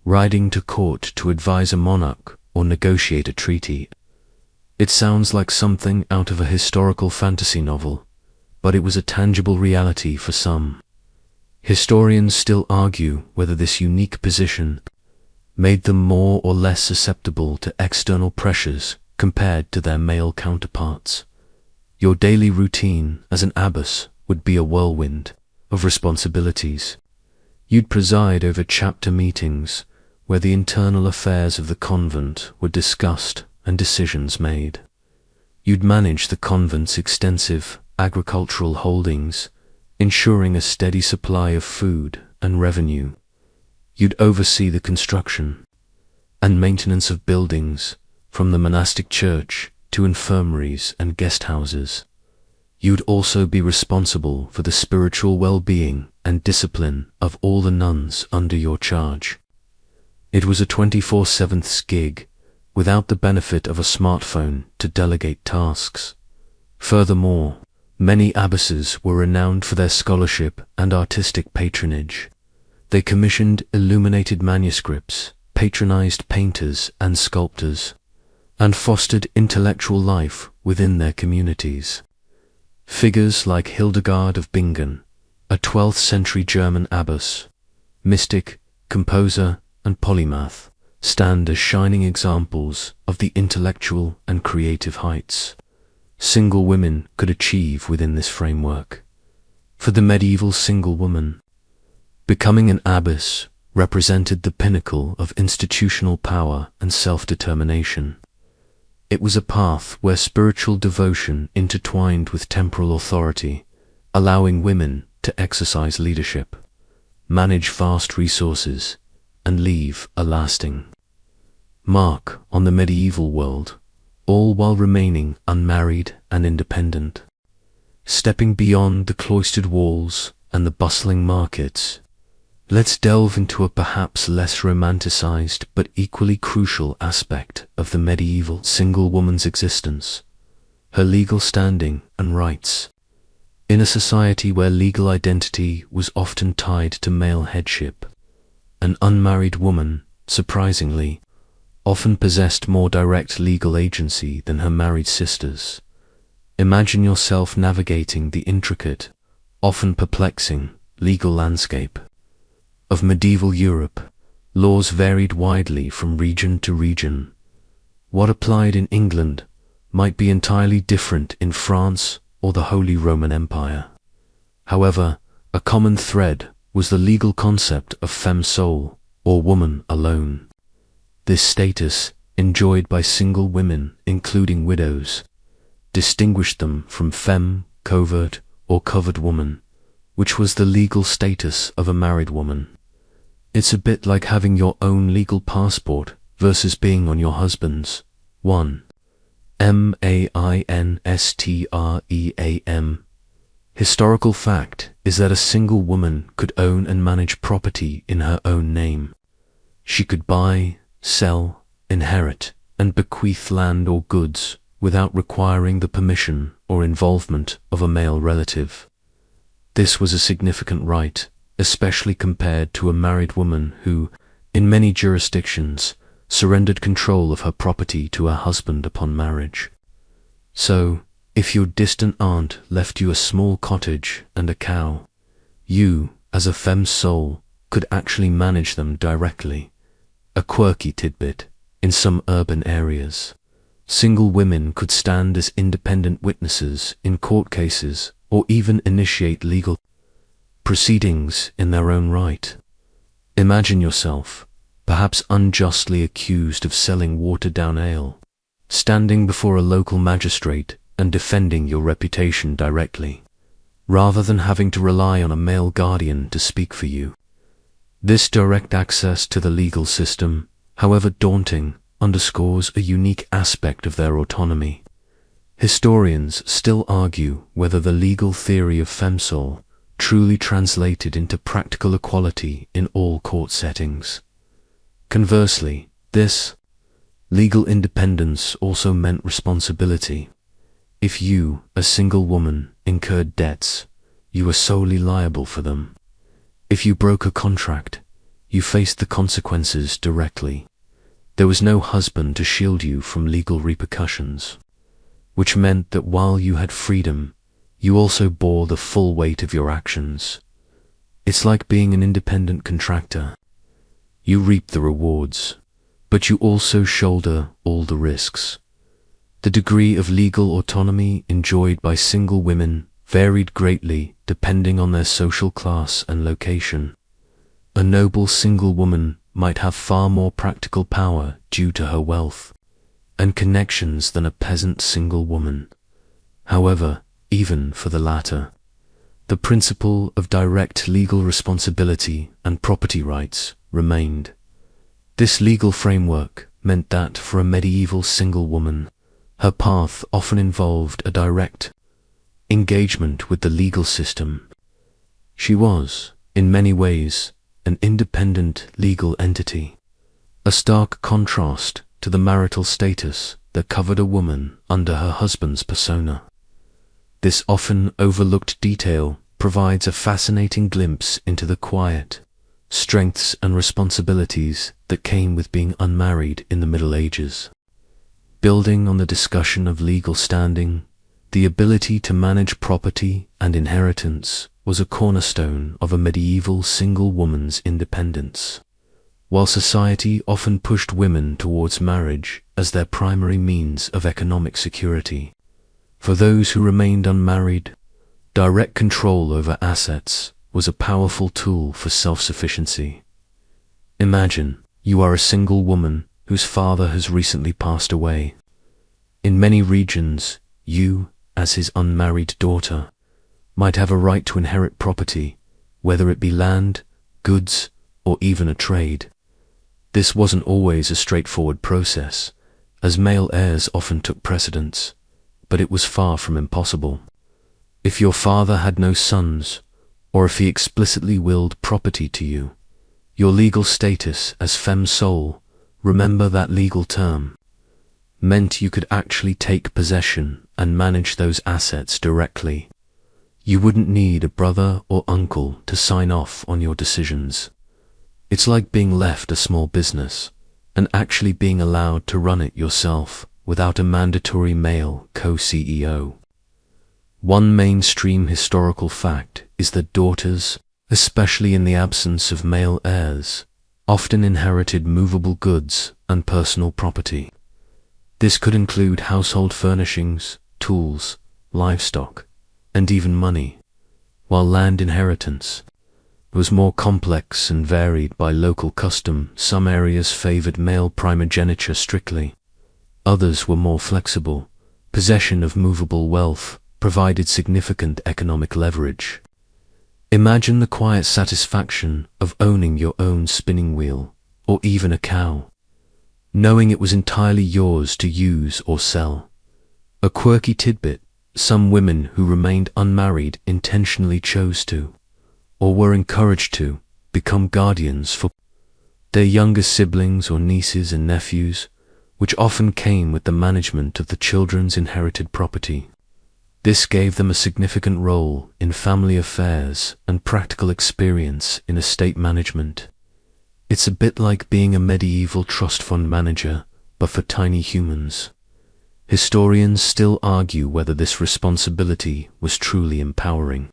riding to court to advise a monarch or negotiate a treaty. It sounds like something out of a historical fantasy novel, but it was a tangible reality for some. Historians still argue whether this unique position made them more or less susceptible to external pressures compared to their male counterparts. Your daily routine as an abbess would be a whirlwind of responsibilities. You'd preside over chapter meetings where the internal affairs of the convent were discussed and decisions made. You'd manage the convent's extensive agricultural holdings, ensuring a steady supply of food and revenue. You'd oversee the construction and maintenance of buildings, from the monastic church to infirmaries and guest houses. You'd also be responsible for the spiritual well-being and discipline of all the nuns under your charge. It was a 24/7 gig, without the benefit of a smartphone to delegate tasks. Furthermore, many abbesses were renowned for their scholarship and artistic patronage. They commissioned illuminated manuscripts, patronized painters and sculptors, and fostered intellectual life within their communities. Figures like Hildegard of Bingen, a 12th century German abbess, mystic, composer, and polymath, stand as shining examples of the intellectual and creative heights single women could achieve within this framework. For the medieval single woman, becoming an abbess represented the pinnacle of institutional power and self-determination. It was a path where spiritual devotion intertwined with temporal authority, allowing women to exercise leadership, manage vast resources, and leave a lasting mark on the medieval world, all while remaining unmarried and independent. Stepping beyond the cloistered walls and the bustling markets, let's delve into a perhaps less romanticized but equally crucial aspect of the medieval single woman's existence: her legal standing and rights. In a society where legal identity was often tied to male headship, an unmarried woman, surprisingly, often possessed more direct legal agency than her married sisters. Imagine yourself navigating the intricate, often perplexing, legal landscape of medieval Europe. Laws varied widely from region to region. What applied in England might be entirely different in France or the Holy Roman Empire. However, a common thread was the legal concept of femme sole, or woman alone. This status, enjoyed by single women, including widows, distinguished them from femme, covert, or covered woman, which was the legal status of a married woman. It's a bit like having your own legal passport versus being on your husband's. 1. Mainstream. Historical fact is that a single woman could own and manage property in her own name. She could buy, sell, inherit, and bequeath land or goods without requiring the permission or involvement of a male relative. This was a significant right, especially compared to a married woman who, in many jurisdictions, surrendered control of her property to her husband upon marriage. So, if your distant aunt left you a small cottage and a cow, you, as a femme sole, could actually manage them directly. A quirky tidbit: in some urban areas, single women could stand as independent witnesses in court cases or even initiate legal proceedings in their own right. Imagine yourself, perhaps unjustly accused of selling watered-down ale, standing before a local magistrate and defending your reputation directly, rather than having to rely on a male guardian to speak for you. This direct access to the legal system, however daunting, underscores a unique aspect of their autonomy. Historians still argue whether the legal theory of femme sole truly translated into practical equality in all court settings. Conversely, this legal independence also meant responsibility. If you, a single woman, incurred debts, you were solely liable for them. If you broke a contract, you faced the consequences directly. There was no husband to shield you from legal repercussions, which meant that while you had freedom, you also bore the full weight of your actions. It's like being an independent contractor. You reap the rewards, but you also shoulder all the risks. The degree of legal autonomy enjoyed by single women varied greatly depending on their social class and location. A noble single woman might have far more practical power due to her wealth and connections than a peasant single woman. However, even for the latter, the principle of direct legal responsibility and property rights remained. This legal framework meant that for a medieval single woman, her path often involved a direct engagement with the legal system. She was, in many ways, an independent legal entity, a stark contrast to the marital status that covered a woman under her husband's persona. This often overlooked detail provides a fascinating glimpse into the quiet strengths and responsibilities that came with being unmarried in the Middle Ages. Building on the discussion of legal standing, the ability to manage property and inheritance was a cornerstone of a medieval single woman's independence. While society often pushed women towards marriage as their primary means of economic security, for those who remained unmarried, direct control over assets was a powerful tool for self-sufficiency. Imagine you are a single woman whose father has recently passed away. In many regions, you, as his unmarried daughter, might have a right to inherit property, whether it be land, goods, or even a trade. This wasn't always a straightforward process, as male heirs often took precedence, but it was far from impossible. If your father had no sons, or if he explicitly willed property to you, your legal status as femme sole, remember that legal term, meant you could actually take possession and manage those assets directly. You wouldn't need a brother or uncle to sign off on your decisions. It's like being left a small business and actually being allowed to run it yourself without a mandatory male co-CEO. One mainstream historical fact is that daughters, especially in the absence of male heirs, often inherited movable goods and personal property. This could include household furnishings, tools, livestock, and even money, while land inheritance was more complex and varied by local custom. Some areas favored male primogeniture strictly. Others were more flexible. Possession of movable wealth provided significant economic leverage. Imagine the quiet satisfaction of owning your own spinning wheel, or even a cow, knowing it was entirely yours to use or sell. A quirky tidbit: some women who remained unmarried intentionally chose to, or were encouraged to, become guardians for their younger siblings or nieces and nephews, which often came with the management of the children's inherited property. This gave them a significant role in family affairs and practical experience in estate management. It's a bit like being a medieval trust fund manager, but for tiny humans. Historians still argue whether this responsibility was truly empowering,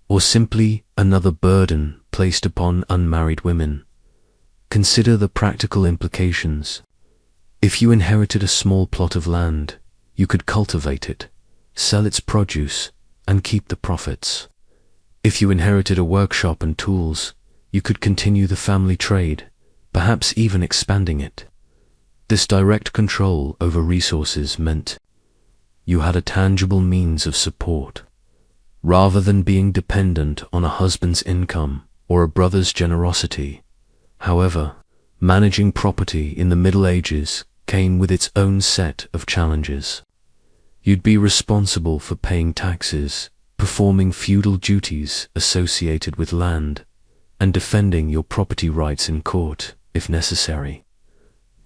or simply another burden placed upon unmarried women. Consider the practical implications. If you inherited a small plot of land, you could cultivate it, sell its produce, and keep the profits. If you inherited a workshop and tools, you could continue the family trade, perhaps even expanding it. This direct control over resources meant you had a tangible means of support, rather than being dependent on a husband's income or a brother's generosity. However, managing property in the Middle Ages came with its own set of challenges. You'd be responsible for paying taxes, performing feudal duties associated with land, and defending your property rights in court, if necessary.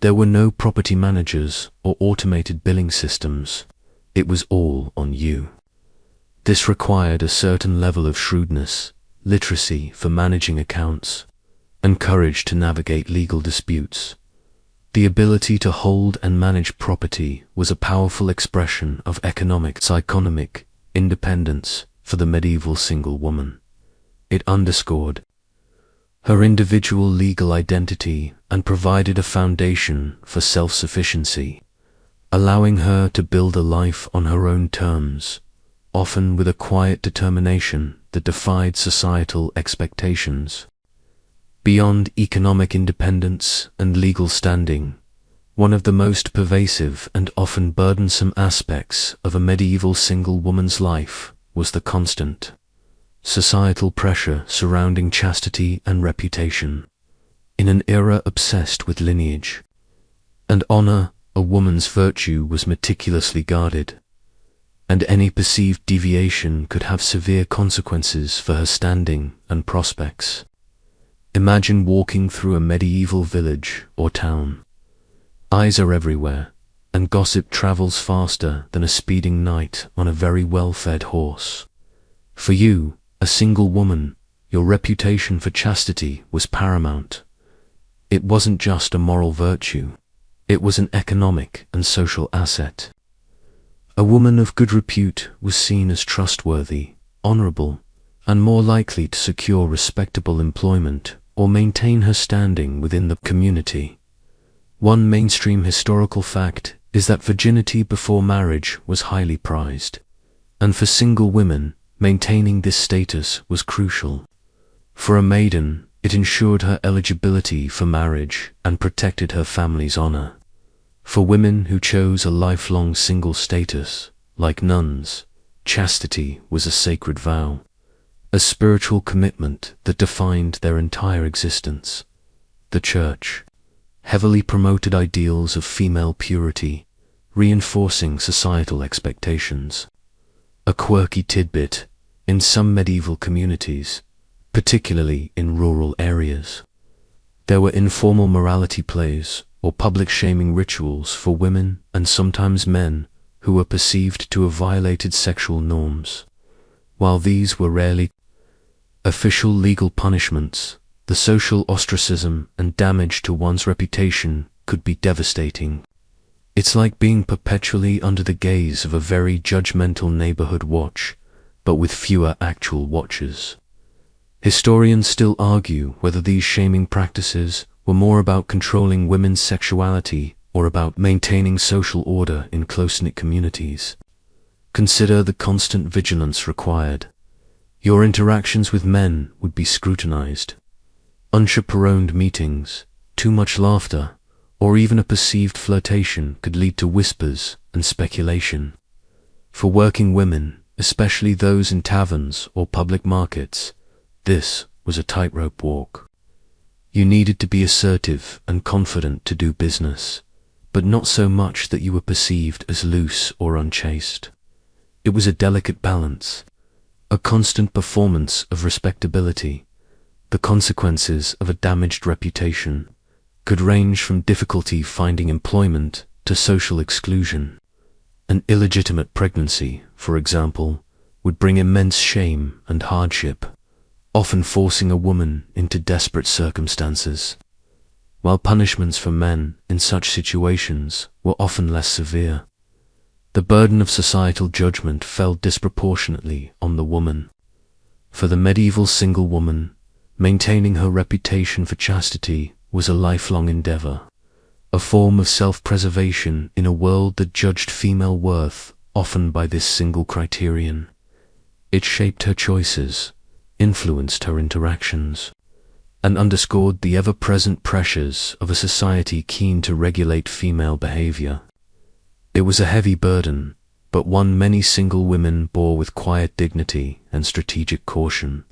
There were no property managers or automated billing systems. It was all on you. This required a certain level of shrewdness, literacy for managing accounts, and courage to navigate legal disputes. The ability to hold and manage property was a powerful expression of economic independence for the medieval single woman. It underscored her individual legal identity and provided a foundation for self-sufficiency, allowing her to build a life on her own terms, often with a quiet determination that defied societal expectations. Beyond economic independence and legal standing, one of the most pervasive and often burdensome aspects of a medieval single woman's life was the constant societal pressure surrounding chastity and reputation. In an era obsessed with lineage and honor, a woman's virtue was meticulously guarded, and any perceived deviation could have severe consequences for her standing and prospects. Imagine walking through a medieval village or town. Eyes are everywhere, and gossip travels faster than a speeding knight on a very well-fed horse. For you, a single woman, your reputation for chastity was paramount. It wasn't just a moral virtue, it was an economic and social asset. A woman of good repute was seen as trustworthy, honorable, and more likely to secure respectable employment or maintain her standing within the community. One mainstream historical fact is that virginity before marriage was highly prized, and for single women, maintaining this status was crucial. For a maiden, it ensured her eligibility for marriage and protected her family's honor. For women who chose a lifelong single status, like nuns, chastity was a sacred vow, a spiritual commitment that defined their entire existence. The Church heavily promoted ideals of female purity, reinforcing societal expectations. A quirky tidbit: in some medieval communities, particularly in rural areas, there were informal morality plays or public shaming rituals for women and sometimes men who were perceived to have violated sexual norms. While these were rarely official legal punishments, the social ostracism and damage to one's reputation could be devastating. It's like being perpetually under the gaze of a very judgmental neighborhood watch, but with fewer actual watchers. Historians still argue whether these shaming practices were more about controlling women's sexuality or about maintaining social order in close-knit communities. Consider the constant vigilance required. Your interactions with men would be scrutinized. Unchaperoned meetings, too much laughter, or even a perceived flirtation could lead to whispers and speculation. For working women, especially those in taverns or public markets, this was a tightrope walk. You needed to be assertive and confident to do business, but not so much that you were perceived as loose or unchaste. It was a delicate balance, a constant performance of respectability. The consequences of a damaged reputation could range from difficulty finding employment to social exclusion. An illegitimate pregnancy, for example, would bring immense shame and hardship, often forcing a woman into desperate circumstances, while punishments for men in such situations were often less severe. The burden of societal judgment fell disproportionately on the woman. For the medieval single woman, maintaining her reputation for chastity was a lifelong endeavor, a form of self-preservation in a world that judged female worth often by this single criterion. It shaped her choices, influenced her interactions, and underscored the ever-present pressures of a society keen to regulate female behavior. It was a heavy burden, but one many single women bore with quiet dignity and strategic caution.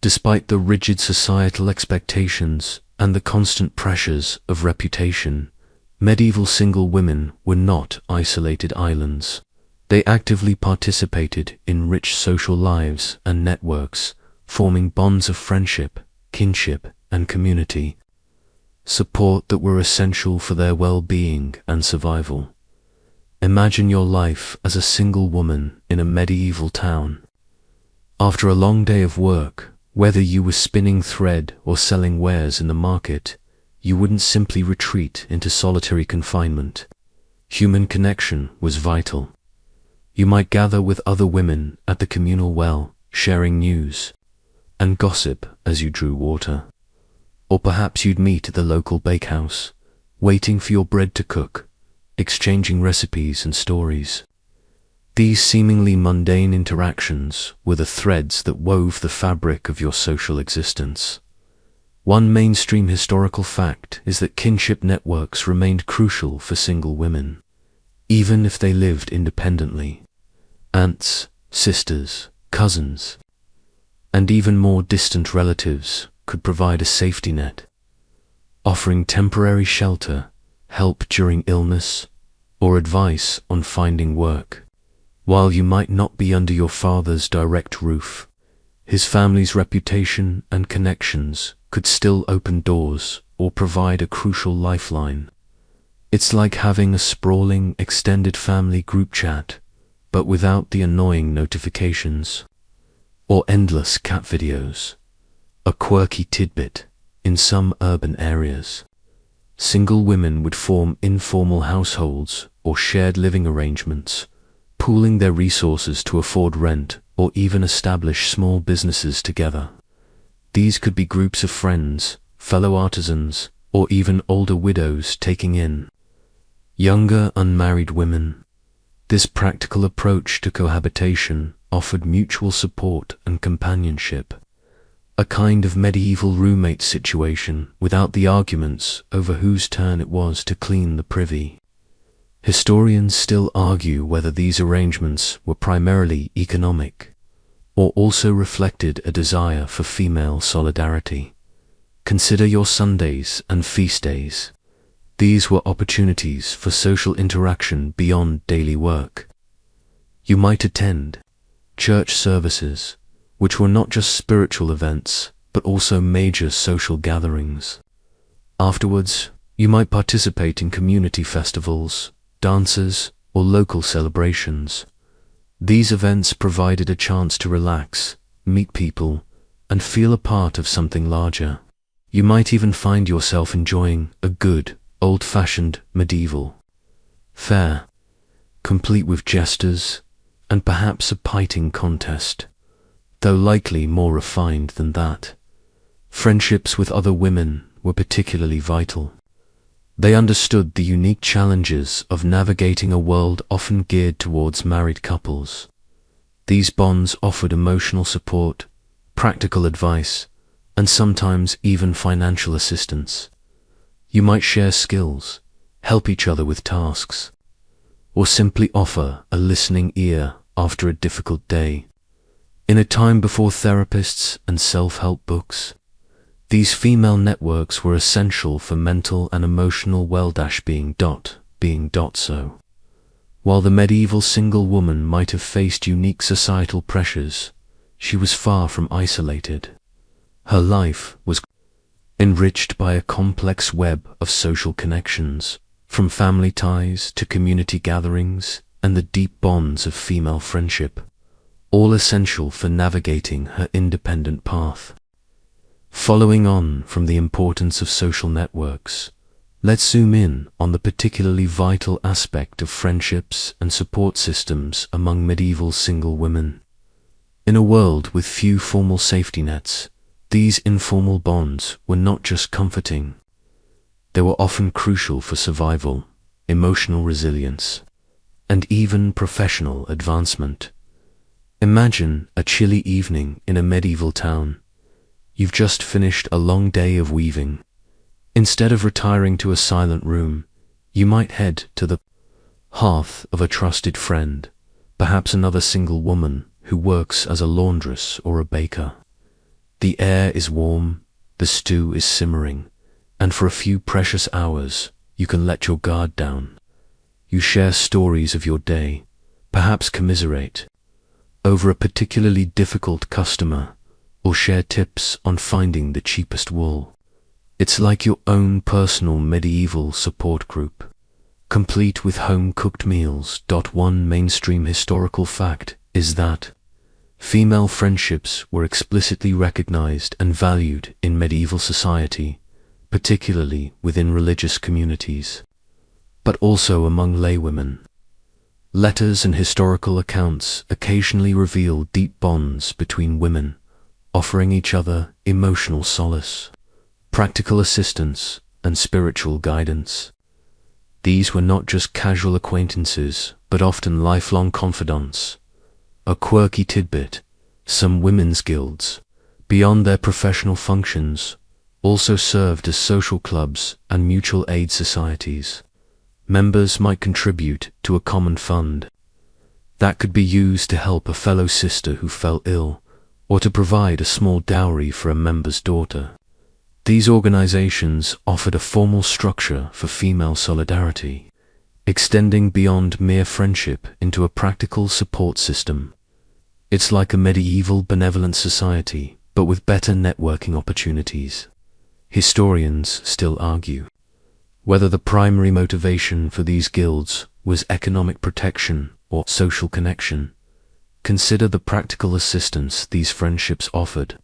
Despite the rigid societal expectations and the constant pressures of reputation, medieval single women were not isolated islands. They actively participated in rich social lives and networks, forming bonds of friendship, kinship, and community, support that were essential for their well-being and survival. Imagine your life as a single woman in a medieval town. After a long day of work, Whether you were spinning thread or selling wares in the market, you wouldn't simply retreat into solitary confinement. Human connection was vital. You might gather with other women at the communal well, sharing news and gossip as you drew water. Or perhaps you'd meet at the local bakehouse, waiting for your bread to cook, exchanging recipes and stories. These seemingly mundane interactions were the threads that wove the fabric of your social existence. One mainstream historical fact is that kinship networks remained crucial for single women, even if they lived independently. Aunts, sisters, cousins, and even more distant relatives could provide a safety net, offering temporary shelter, help during illness, or advice on finding work. While you might not be under your father's direct roof, his family's reputation and connections could still open doors or provide a crucial lifeline. It's like having a sprawling extended family group chat, but without the annoying notifications or endless cat videos. A quirky tidbit: in some urban areas, single women would form informal households or shared living arrangements, pooling their resources to afford rent or even establish small businesses together. These could be groups of friends, fellow artisans, or even older widows taking in younger unmarried women. This practical approach to cohabitation offered mutual support and companionship, a kind of medieval roommate situation without the arguments over whose turn it was to clean the privy. Historians still argue whether these arrangements were primarily economic or also reflected a desire for female solidarity. Consider your Sundays and feast days. These were opportunities for social interaction beyond daily work. You might attend church services, which were not just spiritual events, but also major social gatherings. Afterwards, you might participate in community festivals, dances, or local celebrations. These events provided a chance to relax, meet people, and feel a part of something larger. You might even find yourself enjoying a good, old-fashioned medieval fair, complete with jesters and perhaps a piting contest, though likely more refined than that. Friendships with other women were particularly vital. They understood the unique challenges of navigating a world often geared towards married couples. These bonds offered emotional support, practical advice, and sometimes even financial assistance. You might share skills, help each other with tasks, or simply offer a listening ear after a difficult day. In a time before therapists and self-help books, these female networks were essential for mental and emotional well-being. So, while the medieval single woman might have faced unique societal pressures, she was far from isolated. Her life was enriched by a complex web of social connections, from family ties to community gatherings and the deep bonds of female friendship, all essential for navigating her independent path. Following on from the importance of social networks, let's zoom in on the particularly vital aspect of friendships and support systems among medieval single women. In a world with few formal safety nets, these informal bonds were not just comforting. They were often crucial for survival, emotional resilience, and even professional advancement. Imagine a chilly evening in a medieval town. You've just finished a long day of weaving. Instead of retiring to a silent room, you might head to the hearth of a trusted friend, perhaps another single woman who works as a laundress or a baker. The air is warm, the stew is simmering, and for a few precious hours, you can let your guard down. You share stories of your day, perhaps commiserate over a particularly difficult customer, or share tips on finding the cheapest wool. It's like your own personal medieval support group, complete with home-cooked meals. One mainstream historical fact is that Female friendships were explicitly recognized and valued in medieval society, particularly within religious communities, but also among laywomen. Letters and historical accounts occasionally reveal deep bonds between women, offering each other emotional solace, practical assistance, and spiritual guidance. These were not just casual acquaintances, but often lifelong confidants. A quirky tidbit: some women's guilds, beyond their professional functions, also served as social clubs and mutual aid societies. Members might contribute to a common fund that could be used to help a fellow sister who fell ill, or to provide a small dowry for a member's daughter. These organizations offered a formal structure for female solidarity, extending beyond mere friendship into a practical support system. It's like a medieval benevolent society, but with better networking opportunities. Historians still argue whether the primary motivation for these guilds was economic protection or social connection. Consider the practical assistance these friendships offered.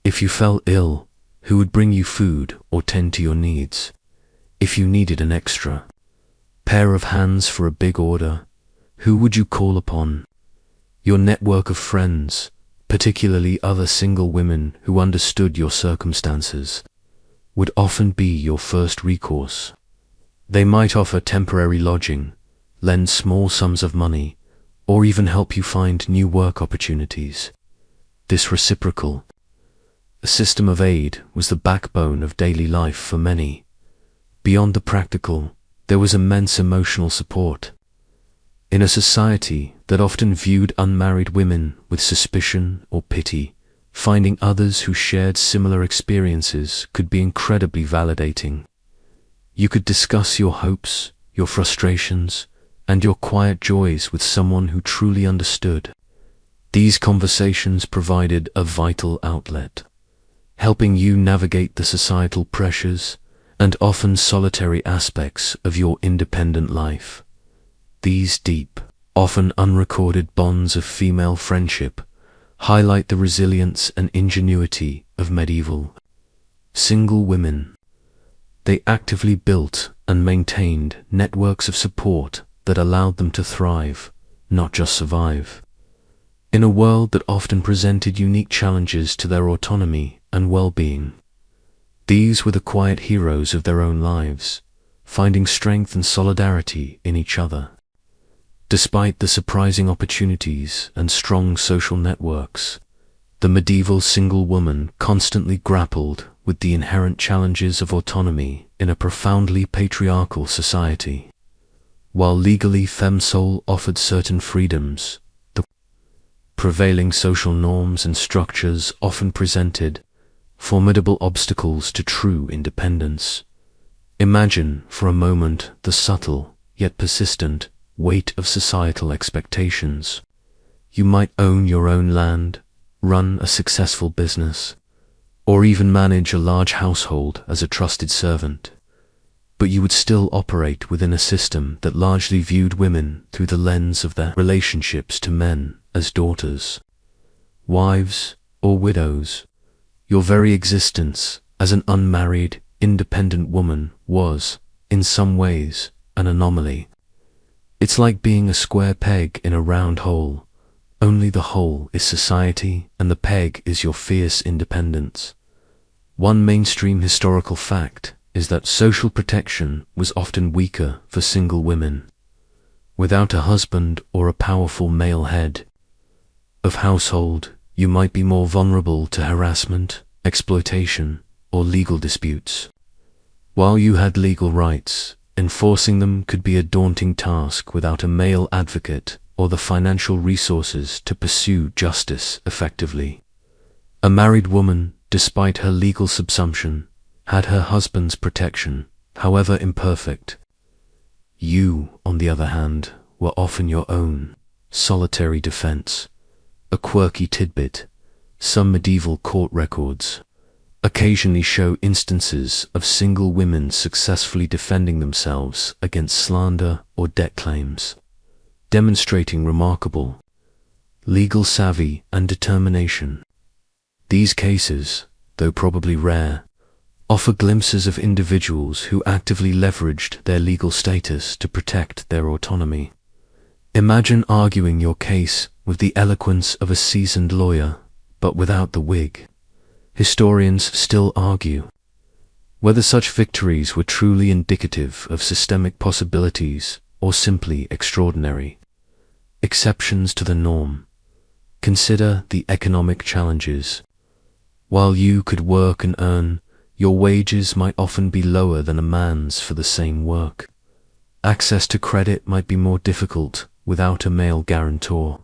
If you fell ill, who would bring you food or tend to your needs? If you needed an extra pair of hands for a big order, who would you call upon? Your network of friends, particularly other single women who understood your circumstances, would often be your first recourse. They might offer temporary lodging, lend small sums of money, or even help you find new work opportunities. This reciprocal system of aid was the backbone of daily life for many. Beyond the practical, there was immense emotional support. In a society that often viewed unmarried women with suspicion or pity, finding others who shared similar experiences could be incredibly validating. You could discuss your hopes, your frustrations, and your quiet joys with someone who truly understood. These conversations provided a vital outlet, helping you navigate the societal pressures and often solitary aspects of your independent life. These deep, often unrecorded bonds of female friendship highlight the resilience and ingenuity of medieval single women. They actively built and maintained networks of support that allowed them to thrive, not just survive. In a world that often presented unique challenges to their autonomy and well-being, these were the quiet heroes of their own lives, finding strength and solidarity in each other. Despite the surprising opportunities and strong social networks, the medieval single woman constantly grappled with the inherent challenges of autonomy in a profoundly patriarchal society. While legally femsole offered certain freedoms, the prevailing social norms and structures often presented formidable obstacles to true independence. Imagine for a moment the subtle, yet persistent, weight of societal expectations. You might own your own land, run a successful business, or even manage a large household as a trusted servant, but you would still operate within a system that largely viewed women through the lens of their relationships to men as daughters, wives, or widows. Your very existence as an unmarried, independent woman was, in some ways, an anomaly. It's like being a square peg in a round hole. Only the hole is society, and the peg is your fierce independence. One mainstream historical fact is that social protection was often weaker for single women. Without a husband or a powerful male head of household, you might be more vulnerable to harassment, exploitation, or legal disputes. While you had legal rights, enforcing them could be a daunting task without a male advocate or the financial resources to pursue justice effectively. A married woman, despite her legal subsumption, had her husband's protection, however imperfect. You, on the other hand, were often your own solitary defense. A quirky tidbit: some medieval court records occasionally show instances of single women successfully defending themselves against slander or debt claims, demonstrating remarkable legal savvy, and determination. These cases, though probably rare, offer glimpses of individuals who actively leveraged their legal status to protect their autonomy. Imagine arguing your case with the eloquence of a seasoned lawyer, but without the wig. Historians still argue whether such victories were truly indicative of systemic possibilities or simply extraordinary exceptions to the norm. Consider the economic challenges. While you could work and earn, your wages might often be lower than a man's for the same work. Access to credit might be more difficult without a male guarantor.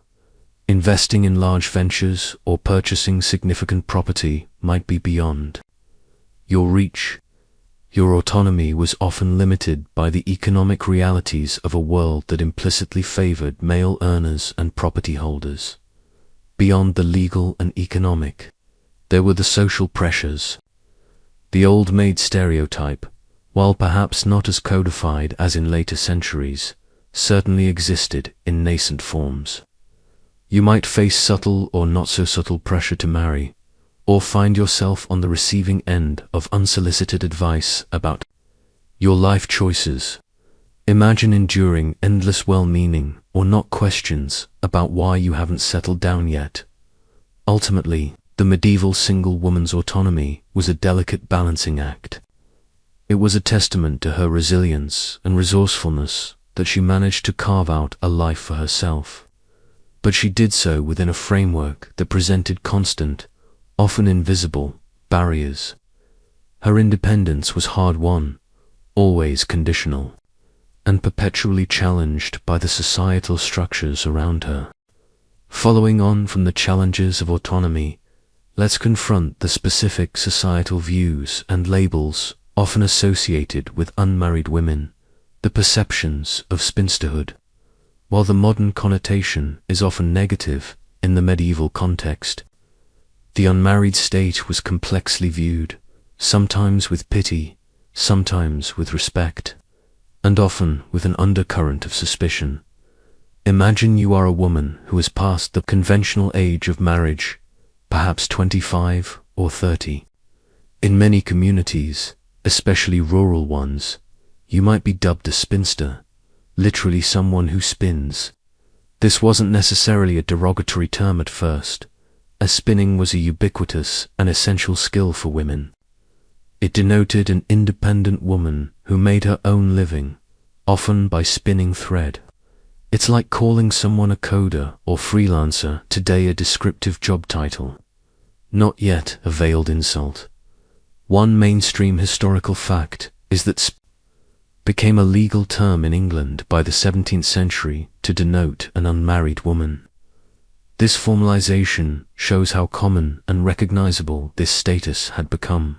Investing in large ventures or purchasing significant property might be beyond your reach. Your autonomy was often limited by the economic realities of a world that implicitly favored male earners and property holders. Beyond the legal and economic, there were the social pressures. The old maid stereotype, while perhaps not as codified as in later centuries, certainly existed in nascent forms. You might face subtle or not so subtle pressure to marry, or find yourself on the receiving end of unsolicited advice about your life choices. Imagine enduring endless well-meaning or not questions about why you haven't settled down yet. Ultimately, the medieval single woman's autonomy was a delicate balancing act. It was a testament to her resilience and resourcefulness that she managed to carve out a life for herself. But she did so within a framework that presented constant, often invisible, barriers. Her independence was hard-won, always conditional, and perpetually challenged by the societal structures around her. Following on from the challenges of autonomy, let's confront the specific societal views and labels often associated with unmarried women, the perceptions of spinsterhood. While the modern connotation is often negative in the medieval context, the unmarried state was complexly viewed, sometimes with pity, sometimes with respect, and often with an undercurrent of suspicion. Imagine you are a woman who has passed the conventional age of marriage, perhaps 25 or 30. In many communities, especially rural ones, you might be dubbed a spinster, literally someone who spins. This wasn't necessarily a derogatory term at first, as spinning was a ubiquitous and essential skill for women. It denoted an independent woman who made her own living, often by spinning thread. It's like calling someone a coder or freelancer today a descriptive job title, not yet a veiled insult. One mainstream historical fact is that became a legal term in England by the 17th century to denote an unmarried woman. This formalization shows how common and recognizable this status had become.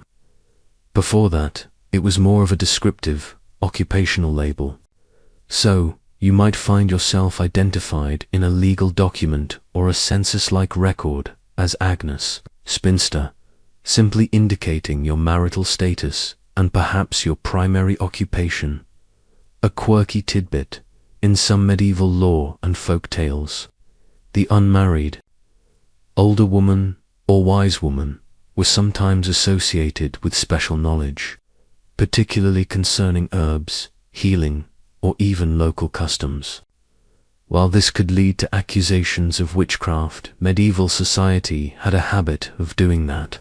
Before that, it was more of a descriptive, occupational label. So, you might find yourself identified in a legal document or a census-like record as Agnes, spinster, simply indicating your marital status and perhaps your primary occupation. A quirky tidbit in some medieval lore and folk tales. The unmarried, older woman or wise woman was sometimes associated with special knowledge, particularly concerning herbs, healing, or even local customs. While this could lead to accusations of witchcraft, medieval society had a habit of doing that.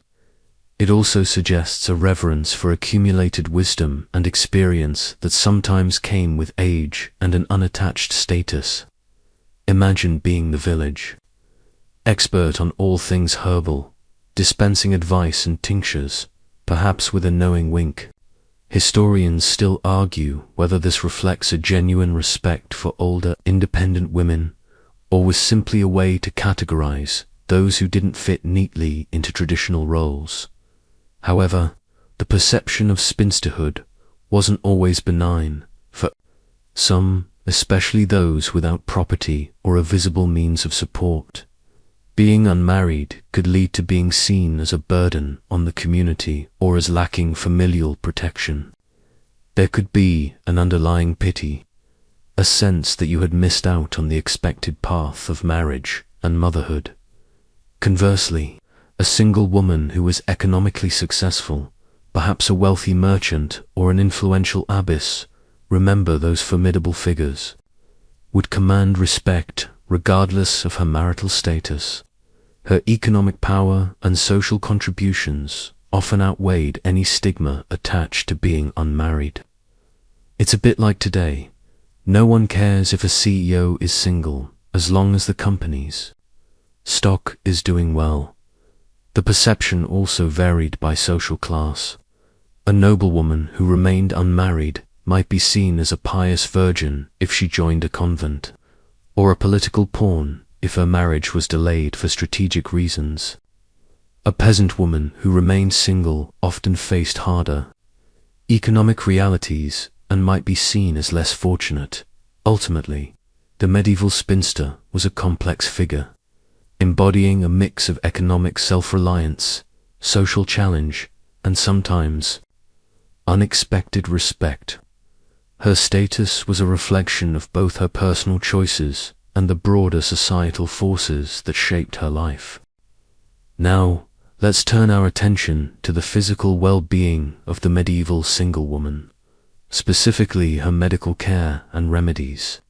It also suggests a reverence for accumulated wisdom and experience that sometimes came with age and an unattached status. Imagine being the village expert on all things herbal, dispensing advice and tinctures, perhaps with a knowing wink. Historians still argue whether this reflects a genuine respect for older, independent women, or was simply a way to categorize those who didn't fit neatly into traditional roles. However, the perception of spinsterhood wasn't always benign. For some, especially those without property or a visible means of support, being unmarried could lead to being seen as a burden on the community or as lacking familial protection. There could be an underlying pity, a sense that you had missed out on the expected path of marriage and motherhood. Conversely, a single woman who was economically successful, perhaps a wealthy merchant or an influential abbess, remember those formidable figures, would command respect regardless of her marital status. Her economic power and social contributions often outweighed any stigma attached to being unmarried. It's a bit like today. No one cares if a CEO is single as long as the company's stock is doing well. The perception also varied by social class. A noblewoman who remained unmarried might be seen as a pious virgin if she joined a convent, or a political pawn if her marriage was delayed for strategic reasons. A peasant woman who remained single often faced harder economic realities and might be seen as less fortunate. Ultimately, the medieval spinster was a complex figure, embodying a mix of economic self-reliance, social challenge, and sometimes unexpected respect. Her status was a reflection of both her personal choices and the broader societal forces that shaped her life. Now, let's turn our attention to the physical well-being of the medieval single woman, specifically her medical care and remedies.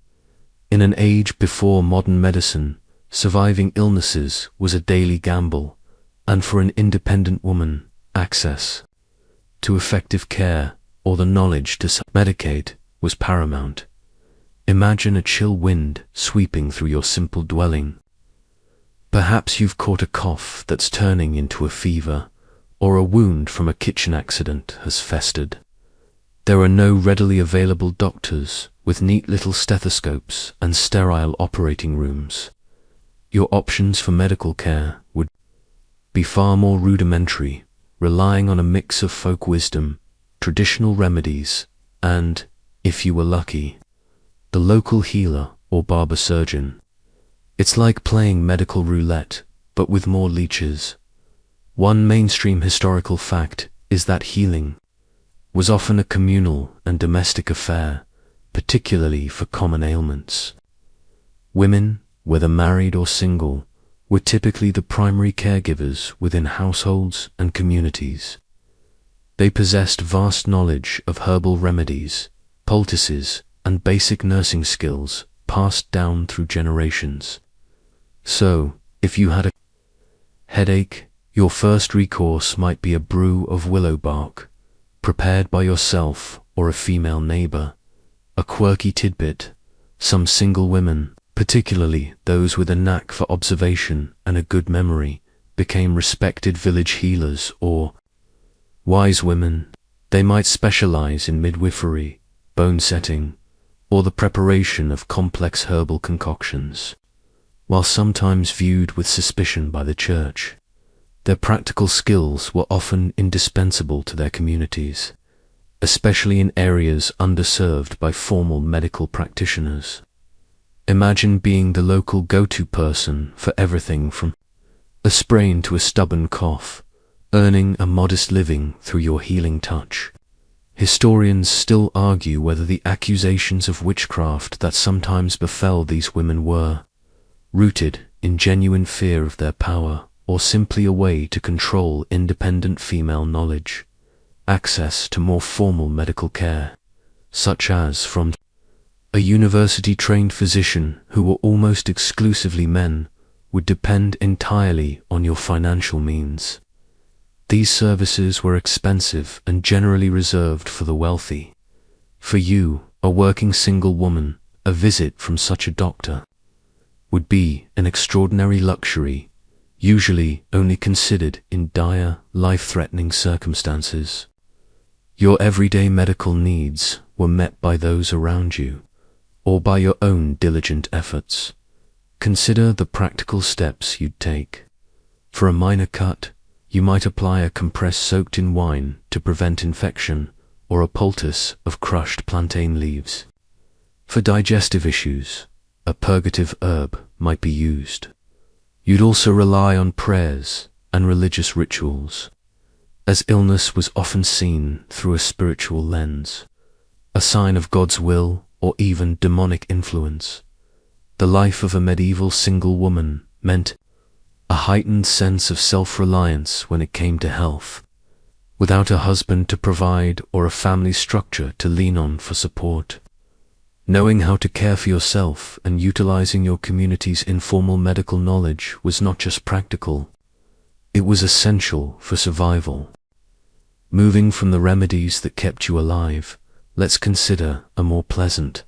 In an age before modern medicine, surviving illnesses was a daily gamble, and for an independent woman, access to effective care or the knowledge to self-medicate was paramount. Imagine a chill wind sweeping through your simple dwelling. Perhaps you've caught a cough that's turning into a fever, or a wound from a kitchen accident has festered. There are no readily available doctors with neat little stethoscopes and sterile operating rooms. Your options for medical care would be far more rudimentary, relying on a mix of folk wisdom, traditional remedies, and, if you were lucky, the local healer or barber surgeon. It's like playing medical roulette, but with more leeches. One mainstream historical fact is that healing was often a communal and domestic affair, particularly for common ailments. Women, whether married or single, were typically the primary caregivers within households and communities. They possessed vast knowledge of herbal remedies, poultices, and basic nursing skills passed down through generations. So, if you had a headache, your first recourse might be a brew of willow bark, prepared by yourself or a female neighbor. A quirky tidbit: some single women, particularly those with a knack for observation and a good memory, became respected village healers or wise women. They might specialize in midwifery, bone setting, or the preparation of complex herbal concoctions. While sometimes viewed with suspicion by the church, their practical skills were often indispensable to their communities, especially in areas underserved by formal medical practitioners. Imagine being the local go-to person for everything from a sprain to a stubborn cough, earning a modest living through your healing touch. Historians still argue whether the accusations of witchcraft that sometimes befell these women were rooted in genuine fear of their power, or simply a way to control independent female knowledge. Access to more formal medical care, such as from a university-trained physician who were almost exclusively men, would depend entirely on your financial means. These services were expensive and generally reserved for the wealthy. For you, a working single woman, a visit from such a doctor would be an extraordinary luxury, usually only considered in dire, life-threatening circumstances. Your everyday medical needs were met by those around you, or by your own diligent efforts. Consider the practical steps you'd take. For a minor cut, you might apply a compress soaked in wine to prevent infection, or a poultice of crushed plantain leaves. For digestive issues, a purgative herb might be used. You'd also rely on prayers and religious rituals, as illness was often seen through a spiritual lens, a sign of God's will or even demonic influence. The life of a medieval single woman meant a heightened sense of self-reliance when it came to health, without a husband to provide or a family structure to lean on for support. Knowing how to care for yourself and utilizing your community's informal medical knowledge was not just practical, it was essential for survival. Moving from the remedies that kept you alive, let's consider a more pleasant,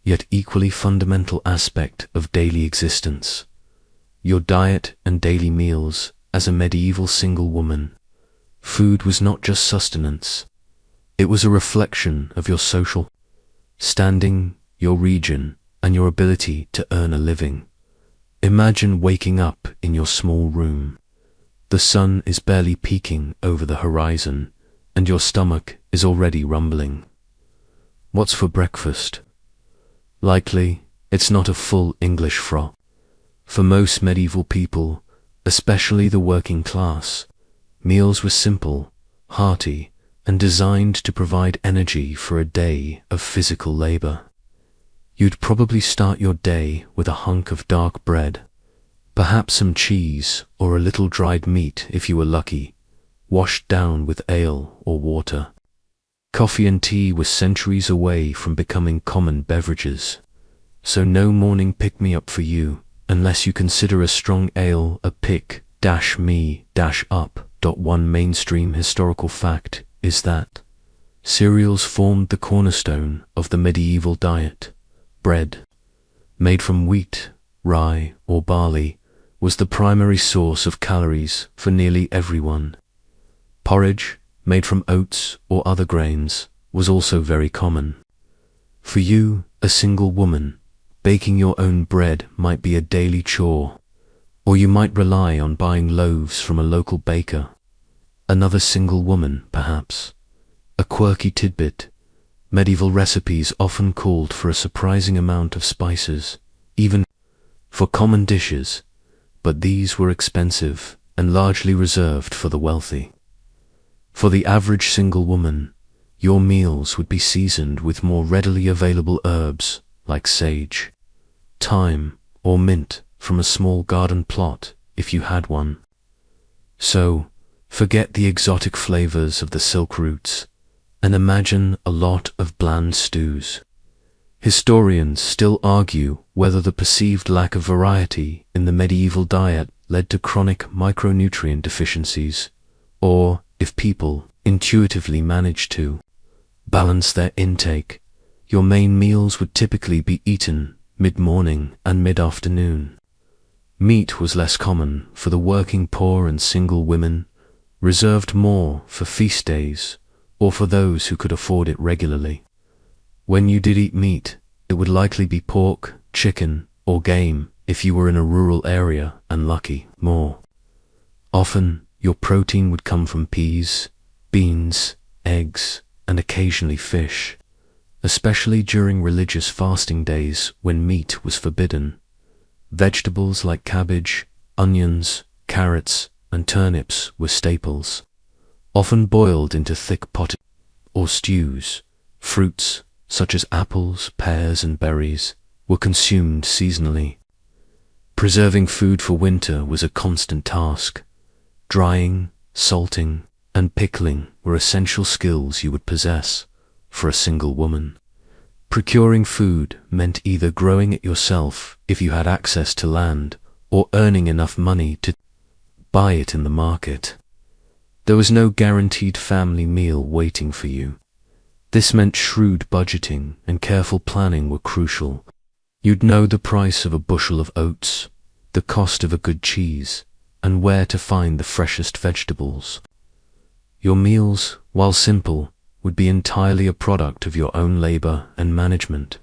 yet equally fundamental aspect of daily existence: your diet and daily meals. As a medieval single woman, food was not just sustenance, it was a reflection of your social standing, your region, and your ability to earn a living. Imagine waking up in your small room. The sun is barely peeking over the horizon, and your stomach is already rumbling. What's for breakfast? Likely, it's not a full English froth. For most medieval people, especially the working class, meals were simple, hearty, and designed to provide energy for a day of physical labor. You'd probably start your day with a hunk of dark bread, perhaps some cheese or a little dried meat if you were lucky, washed down with ale or water. Coffee and tea were centuries away from becoming common beverages, so no morning pick-me-up for you, unless you consider a strong ale a pick-me-up. One mainstream historical fact is that cereals formed the cornerstone of the medieval diet. Bread, made from wheat, rye, or barley, was the primary source of calories for nearly everyone. Porridge, made from oats or other grains, was also very common. For you, a single woman, baking your own bread might be a daily chore, or you might rely on buying loaves from a local baker. Another single woman, perhaps. A quirky tidbit: medieval recipes often called for a surprising amount of spices, even for common dishes, but these were expensive and largely reserved for the wealthy. For the average single woman, your meals would be seasoned with more readily available herbs like sage, thyme, or mint from a small garden plot if you had one. So, forget the exotic flavors of the silk roots and imagine a lot of bland stews. Historians still argue whether the perceived lack of variety in the medieval diet led to chronic micronutrient deficiencies, or if people intuitively managed to balance their intake. Your main meals would typically be eaten mid-morning and mid-afternoon. Meat was less common for the working poor and single women, reserved more for feast days or for those who could afford it regularly. When you did eat meat, it would likely be pork, chicken, or game if you were in a rural area and lucky. More often, your protein would come from peas, beans, eggs, and occasionally fish, especially during religious fasting days when meat was forbidden. Vegetables like cabbage, onions, carrots, and turnips were staples, often boiled into thick potted or stews. Fruits, such as apples, pears, and berries, were consumed seasonally. Preserving food for winter was a constant task. Drying, salting, and pickling were essential skills you would possess for a single woman. Procuring food meant either growing it yourself if you had access to land, or earning enough money to buy it in the market. There was no guaranteed family meal waiting for you. This meant shrewd budgeting and careful planning were crucial. You'd know the price of a bushel of oats, the cost of a good cheese, and where to find the freshest vegetables. Your meals, while simple, would be entirely a product of your own labor and management,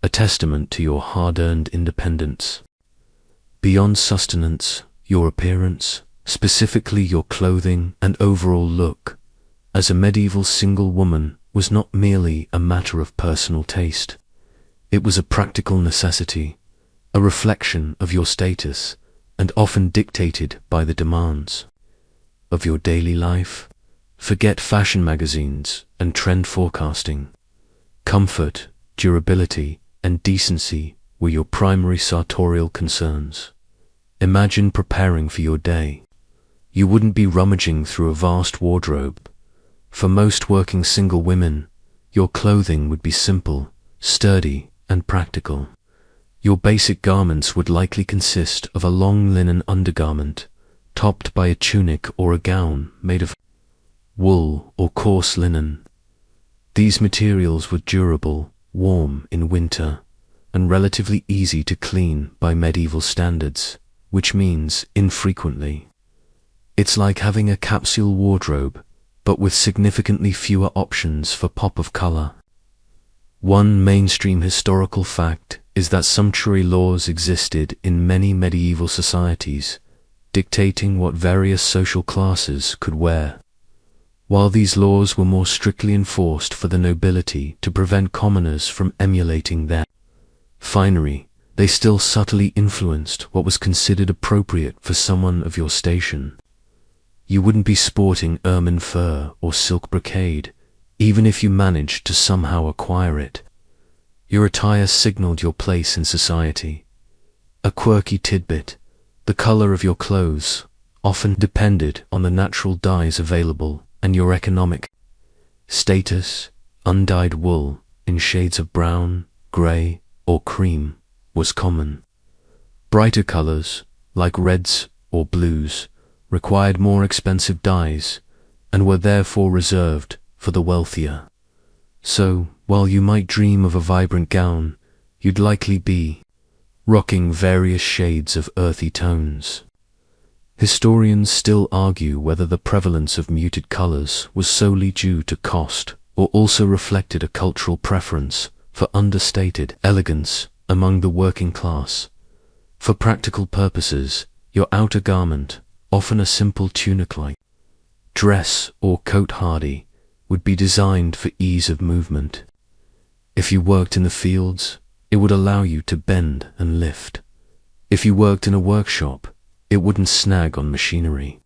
a testament to your hard-earned independence. Beyond sustenance, your appearance, specifically your clothing and overall look, as a medieval single woman, was not merely a matter of personal taste. It was a practical necessity, a reflection of your status, and often dictated by the demands of your daily life. Forget fashion magazines and trend forecasting. Comfort, durability, and decency were your primary sartorial concerns. Imagine preparing for your day. You wouldn't be rummaging through a vast wardrobe. For most working single women, your clothing would be simple, sturdy, and practical. Your basic garments would likely consist of a long linen undergarment, topped by a tunic or a gown made of wool or coarse linen. These materials were durable, warm in winter, and relatively easy to clean by medieval standards, which means infrequently. It's like having a capsule wardrobe, but with significantly fewer options for pop of color. One mainstream historical fact is that sumptuary laws existed in many medieval societies, dictating what various social classes could wear. While these laws were more strictly enforced for the nobility to prevent commoners from emulating their finery, they still subtly influenced what was considered appropriate for someone of your station. You wouldn't be sporting ermine fur or silk brocade, even if you managed to somehow acquire it. Your attire signaled your place in society. A quirky tidbit, the color of your clothes often depended on the natural dyes available and your economic status. Undyed wool in shades of brown, gray, or cream was common. Brighter colors, like reds or blues, required more expensive dyes and were therefore reserved for the wealthier. So, while you might dream of a vibrant gown, you'd likely be rocking various shades of earthy tones. Historians still argue whether the prevalence of muted colors was solely due to cost or also reflected a cultural preference for understated elegance among the working class. For practical purposes, your outer garment, often a simple tunic-like dress or coat hardy, would be designed for ease of movement. If you worked in the fields, it would allow you to bend and lift. If you worked in a workshop, it wouldn't snag on machinery.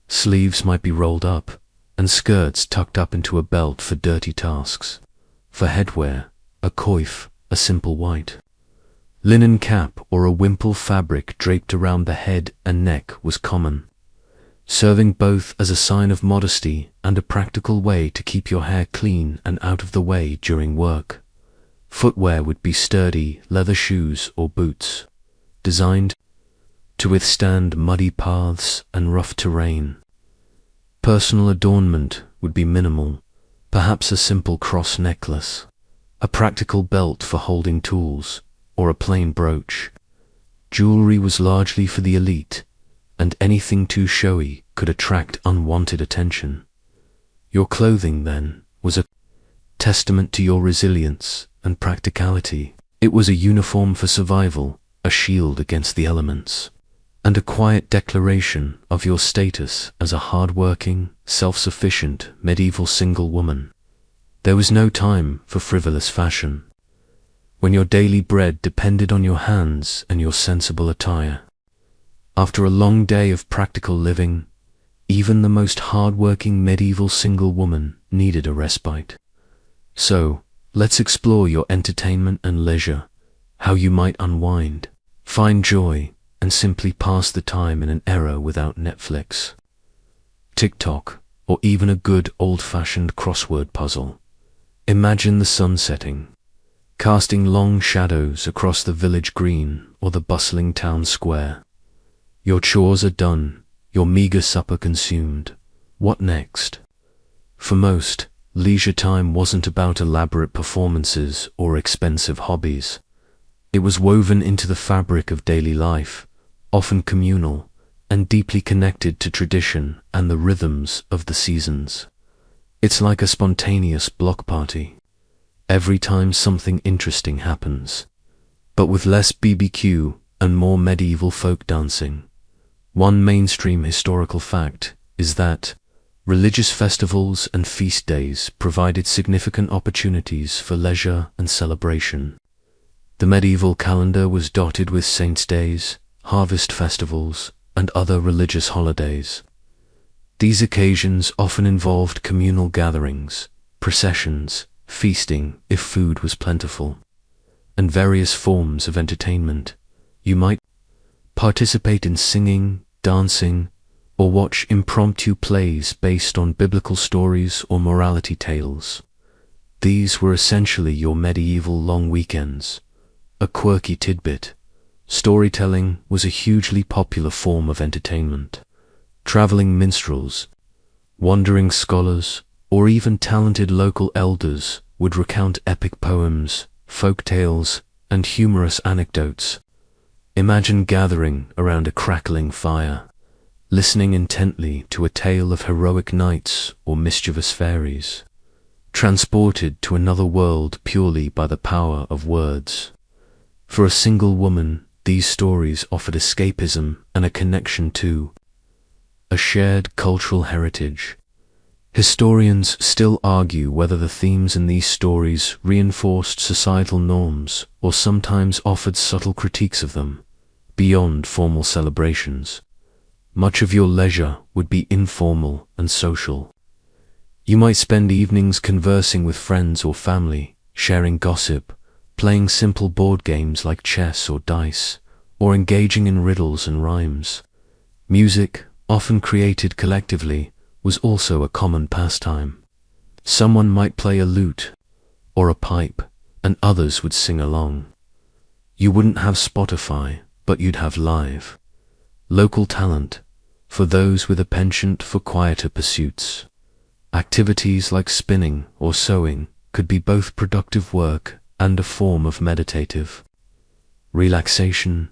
Sleeves might be rolled up, and skirts tucked up into a belt for dirty tasks. For headwear, a coif, a simple white linen cap or a wimple fabric draped around the head and neck was common, serving both as a sign of modesty and a practical way to keep your hair clean and out of the way during work. Footwear would be sturdy leather shoes or boots, designed to withstand muddy paths and rough terrain. Personal adornment would be minimal, perhaps a simple cross necklace, a practical belt for holding tools, or a plain brooch. Jewelry was largely for the elite, and anything too showy could attract unwanted attention. Your clothing, then, was a testament to your resilience and practicality. It was a uniform for survival, a shield against the elements, and a quiet declaration of your status as a hard-working, self-sufficient medieval single woman. There was no time for frivolous fashion, when your daily bread depended on your hands and your sensible attire. After a long day of practical living, even the most hard-working medieval single woman needed a respite. So, let's explore your entertainment and leisure, how you might unwind, find joy, and simply pass the time in an era without Netflix, TikTok, or even a good old-fashioned crossword puzzle. Imagine the sun setting, casting long shadows across the village green or the bustling town square. Your chores are done, your meager supper consumed. What next? For most, leisure time wasn't about elaborate performances or expensive hobbies. It was woven into the fabric of daily life, often communal, and deeply connected to tradition and the rhythms of the seasons. It's like a spontaneous block party, every time something interesting happens, but with less BBQ and more medieval folk dancing. One mainstream historical fact is that religious festivals and feast days provided significant opportunities for leisure and celebration. The medieval calendar was dotted with saints' days, harvest festivals, and other religious holidays. These occasions often involved communal gatherings, processions, feasting if food was plentiful, and various forms of entertainment. You might participate in singing, dancing, or watch impromptu plays based on biblical stories or morality tales. These were essentially your medieval long weekends. A quirky tidbit: storytelling was a hugely popular form of entertainment. Traveling minstrels, wandering scholars, or even talented local elders would recount epic poems, folk tales, and humorous anecdotes. Imagine gathering around a crackling fire, listening intently to a tale of heroic knights or mischievous fairies, transported to another world purely by the power of words. For a single woman, these stories offered escapism and a connection to a shared cultural heritage. Historians still argue whether the themes in these stories reinforced societal norms or sometimes offered subtle critiques of them. Beyond formal celebrations, much of your leisure would be informal and social. You might spend evenings conversing with friends or family, sharing gossip, playing simple board games like chess or dice, or engaging in riddles and rhymes. Music, often created collectively, was also a common pastime. Someone might play a lute or a pipe, and others would sing along. You wouldn't have Spotify, but you'd have live, local talent for those with a penchant for quieter pursuits. Activities like spinning or sewing could be both productive work and a form of meditative relaxation.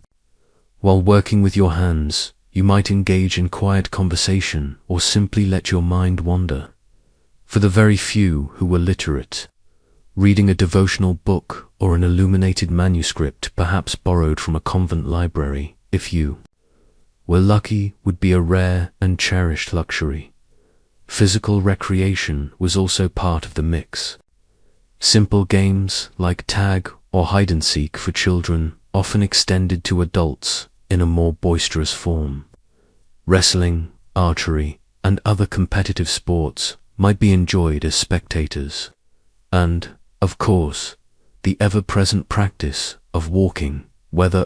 While working with your hands, you might engage in quiet conversation or simply let your mind wander. For the very few who were literate, reading a devotional book or an illuminated manuscript perhaps borrowed from a convent library, if you were lucky, would be a rare and cherished luxury. Physical recreation was also part of the mix. Simple games like tag or hide-and-seek for children often extended to adults in a more boisterous form. Wrestling, archery, and other competitive sports might be enjoyed as spectators. And, of course, the ever-present practice of walking, whether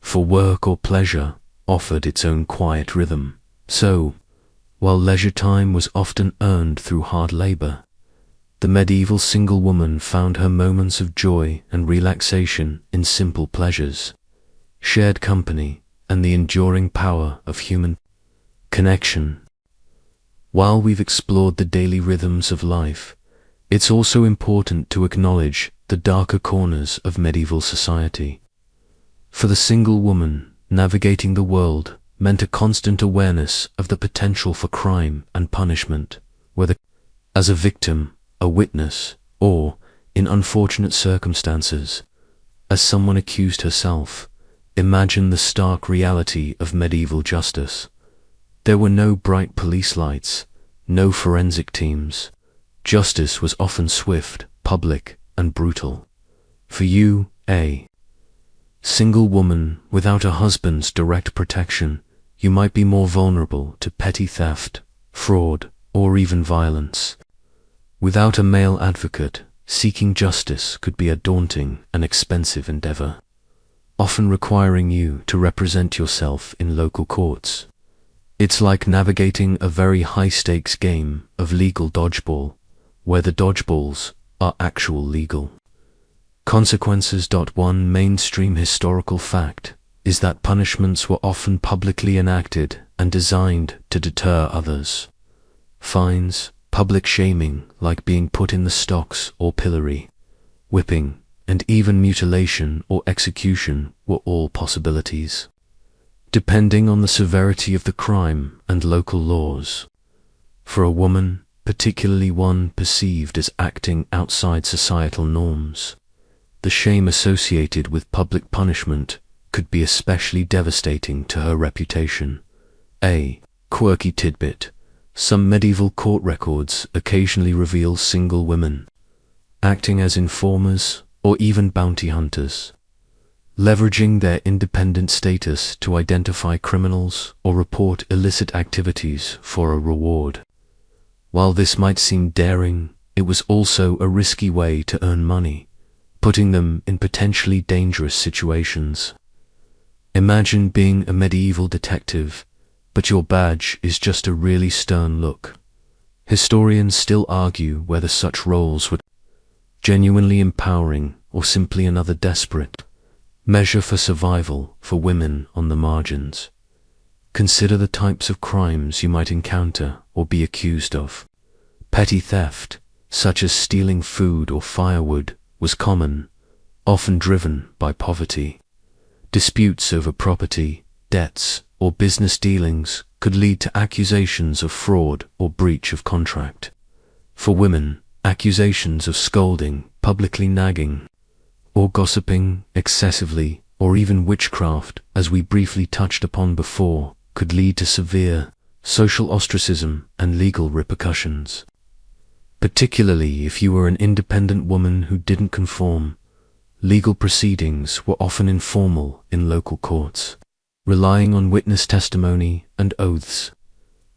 for work or pleasure, offered its own quiet rhythm. So, while leisure time was often earned through hard labor, the medieval single woman found her moments of joy and relaxation in simple pleasures, shared company, and the enduring power of human connection. While we've explored the daily rhythms of life, it's also important to acknowledge the darker corners of medieval society. For the single woman, navigating the world meant a constant awareness of the potential for crime and punishment, whether as a victim, a witness, or, in unfortunate circumstances, as someone accused herself. Imagine the stark reality of medieval justice. There were no bright police lights, no forensic teams. Justice was often swift, public, and brutal. For you, a single woman without a husband's direct protection, you might be more vulnerable to petty theft, fraud, or even violence. Without a male advocate, seeking justice could be a daunting and expensive endeavor, often requiring you to represent yourself in local courts. It's like navigating a very high-stakes game of legal dodgeball, where the dodgeballs are actual legal consequences. One mainstream historical fact is that punishments were often publicly enacted and designed to deter others. Fines, public shaming like being put in the stocks or pillory, whipping, and even mutilation or execution were all possibilities, depending on the severity of the crime and local laws. For a woman, particularly one perceived as acting outside societal norms, the shame associated with public punishment could be especially devastating to her reputation. A quirky tidbit: some medieval court records occasionally reveal single women acting as informers or even bounty hunters, leveraging their independent status to identify criminals or report illicit activities for a reward. While this might seem daring, it was also a risky way to earn money, putting them in potentially dangerous situations. Imagine being a medieval detective, but your badge is just a really stern look. Historians still argue whether such roles were genuinely empowering or simply another desperate measure for survival for women on the margins. Consider the types of crimes you might encounter or be accused of. Petty theft, such as stealing food or firewood, was common, often driven by poverty. Disputes over property, debts, or business dealings could lead to accusations of fraud or breach of contract. For women, accusations of scolding, publicly nagging, or gossiping excessively, or even witchcraft, as we briefly touched upon before, could lead to severe social ostracism and legal repercussions. Particularly if you were an independent woman who didn't conform, legal proceedings were often informal in local courts, relying on witness testimony and oaths.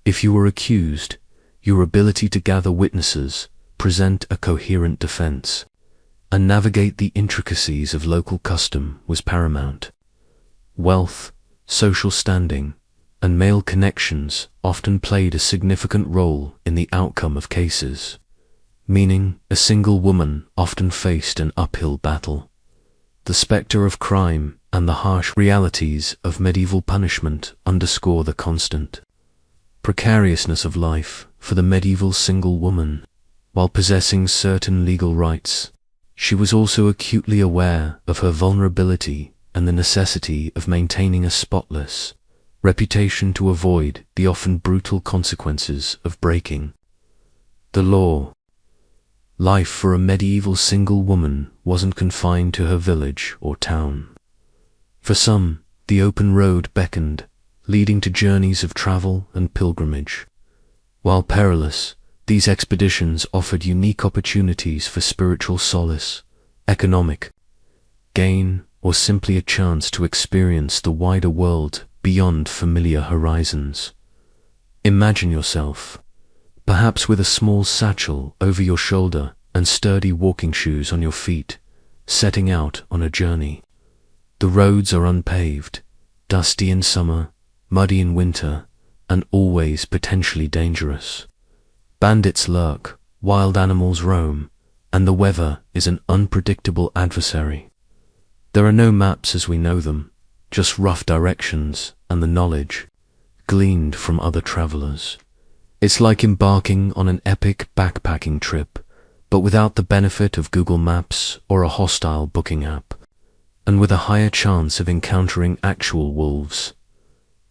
If you were accused, your ability to gather witnesses, present a coherent defense, and navigate the intricacies of local custom was paramount. Wealth, social standing, and male connections often played a significant role in the outcome of cases, meaning a single woman often faced an uphill battle. The specter of crime and the harsh realities of medieval punishment underscore the constant precariousness of life for the medieval single woman. While possessing certain legal rights, she was also acutely aware of her vulnerability and the necessity of maintaining a spotless reputation to avoid the often brutal consequences of breaking the law. Life for a medieval single woman wasn't confined to her village or town. For some, the open road beckoned, leading to journeys of travel and pilgrimage. While perilous, these expeditions offered unique opportunities for spiritual solace, economic gain, or simply a chance to experience the wider world beyond familiar horizons. Imagine yourself, perhaps with a small satchel over your shoulder and sturdy walking shoes on your feet, setting out on a journey. The roads are unpaved, dusty in summer, muddy in winter, and always potentially dangerous. Bandits lurk, wild animals roam, and the weather is an unpredictable adversary. There are no maps as we know them, just rough directions and the knowledge gleaned from other travelers. It's like embarking on an epic backpacking trip, but without the benefit of Google Maps or a hostile booking app, and with a higher chance of encountering actual wolves.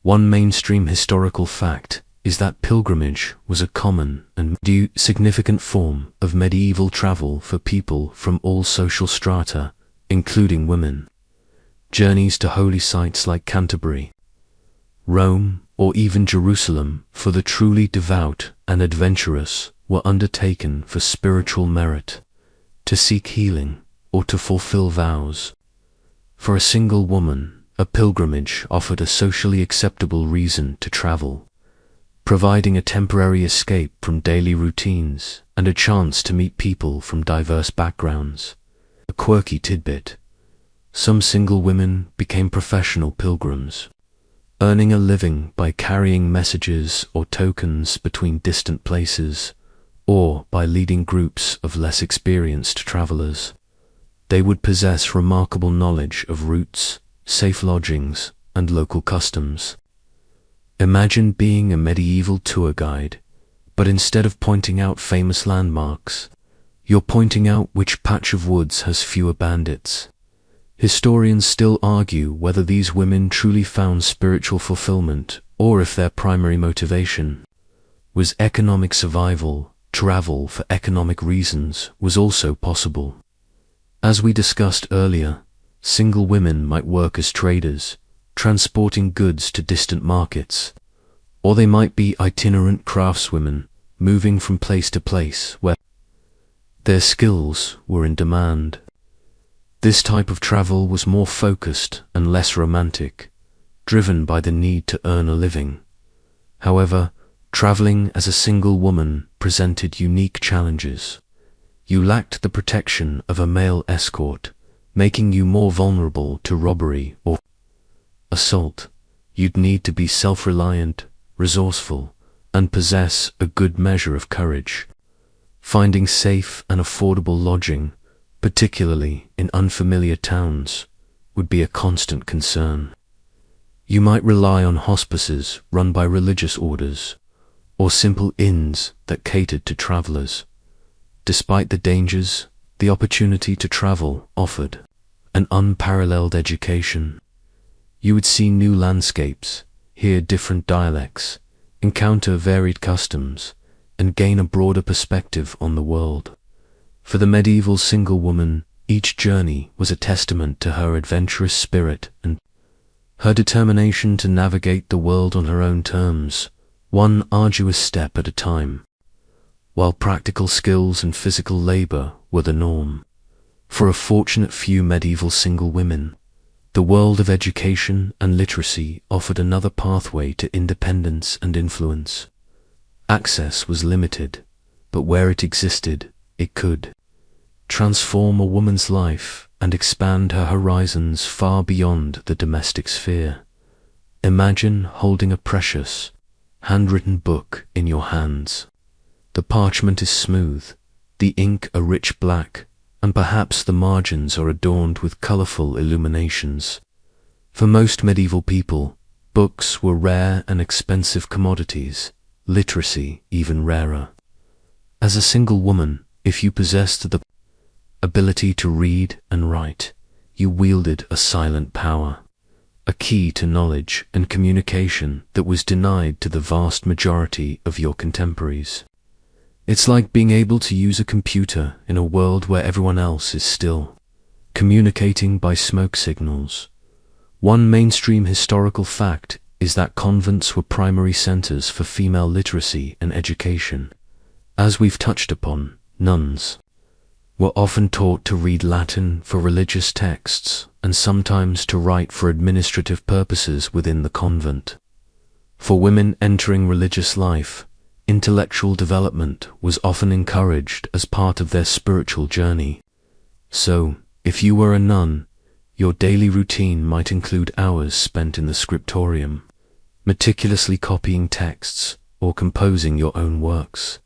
One mainstream historical fact is that pilgrimage was a common and significant form of medieval travel for people from all social strata, including women. Journeys to holy sites like Canterbury, Rome, or even Jerusalem for the truly devout and adventurous were undertaken for spiritual merit, to seek healing, or to fulfill vows. For a single woman, a pilgrimage offered a socially acceptable reason to travel, providing a temporary escape from daily routines and a chance to meet people from diverse backgrounds. A quirky tidbit: some single women became professional pilgrims, earning a living by carrying messages or tokens between distant places, or by leading groups of less experienced travelers. They would possess remarkable knowledge of routes, safe lodgings, and local customs. Imagine being a medieval tour guide, but instead of pointing out famous landmarks, you're pointing out which patch of woods has fewer bandits. Historians still argue whether these women truly found spiritual fulfillment or if their primary motivation was economic survival. Travel for economic reasons was also possible. As we discussed earlier, single women might work as traders, transporting goods to distant markets, or they might be itinerant craftswomen, moving from place to place where their skills were in demand. This type of travel was more focused and less romantic, driven by the need to earn a living. However, traveling as a single woman presented unique challenges. You lacked the protection of a male escort, making you more vulnerable to robbery or assault, you'd need to be self-reliant, resourceful, and possess a good measure of courage. Finding safe and affordable lodging, particularly in unfamiliar towns, would be a constant concern. You might rely on hospices run by religious orders, or simple inns that catered to travelers. Despite the dangers, the opportunity to travel offered an unparalleled education. You would see new landscapes, hear different dialects, encounter varied customs, and gain a broader perspective on the world. For the medieval single woman, each journey was a testament to her adventurous spirit and her determination to navigate the world on her own terms, one arduous step at a time. While practical skills and physical labor were the norm, for a fortunate few medieval single women, the world of education and literacy offered another pathway to independence and influence. Access was limited, but where it existed, it could transform a woman's life and expand her horizons far beyond the domestic sphere. Imagine holding a precious, handwritten book in your hands. The parchment is smooth, the ink a rich black, and perhaps the margins are adorned with colorful illuminations. For most medieval people, books were rare and expensive commodities, literacy even rarer. As a single woman, if you possessed the ability to read and write, you wielded a silent power, a key to knowledge and communication that was denied to the vast majority of your contemporaries. It's like being able to use a computer in a world where everyone else is still communicating by smoke signals. One mainstream historical fact is that convents were primary centers for female literacy and education. As we've touched upon, nuns were often taught to read Latin for religious texts and sometimes to write for administrative purposes within the convent. For women entering religious life, intellectual development was often encouraged as part of their spiritual journey. So, if you were a nun, your daily routine might include hours spent in the scriptorium, meticulously copying texts or composing your own works.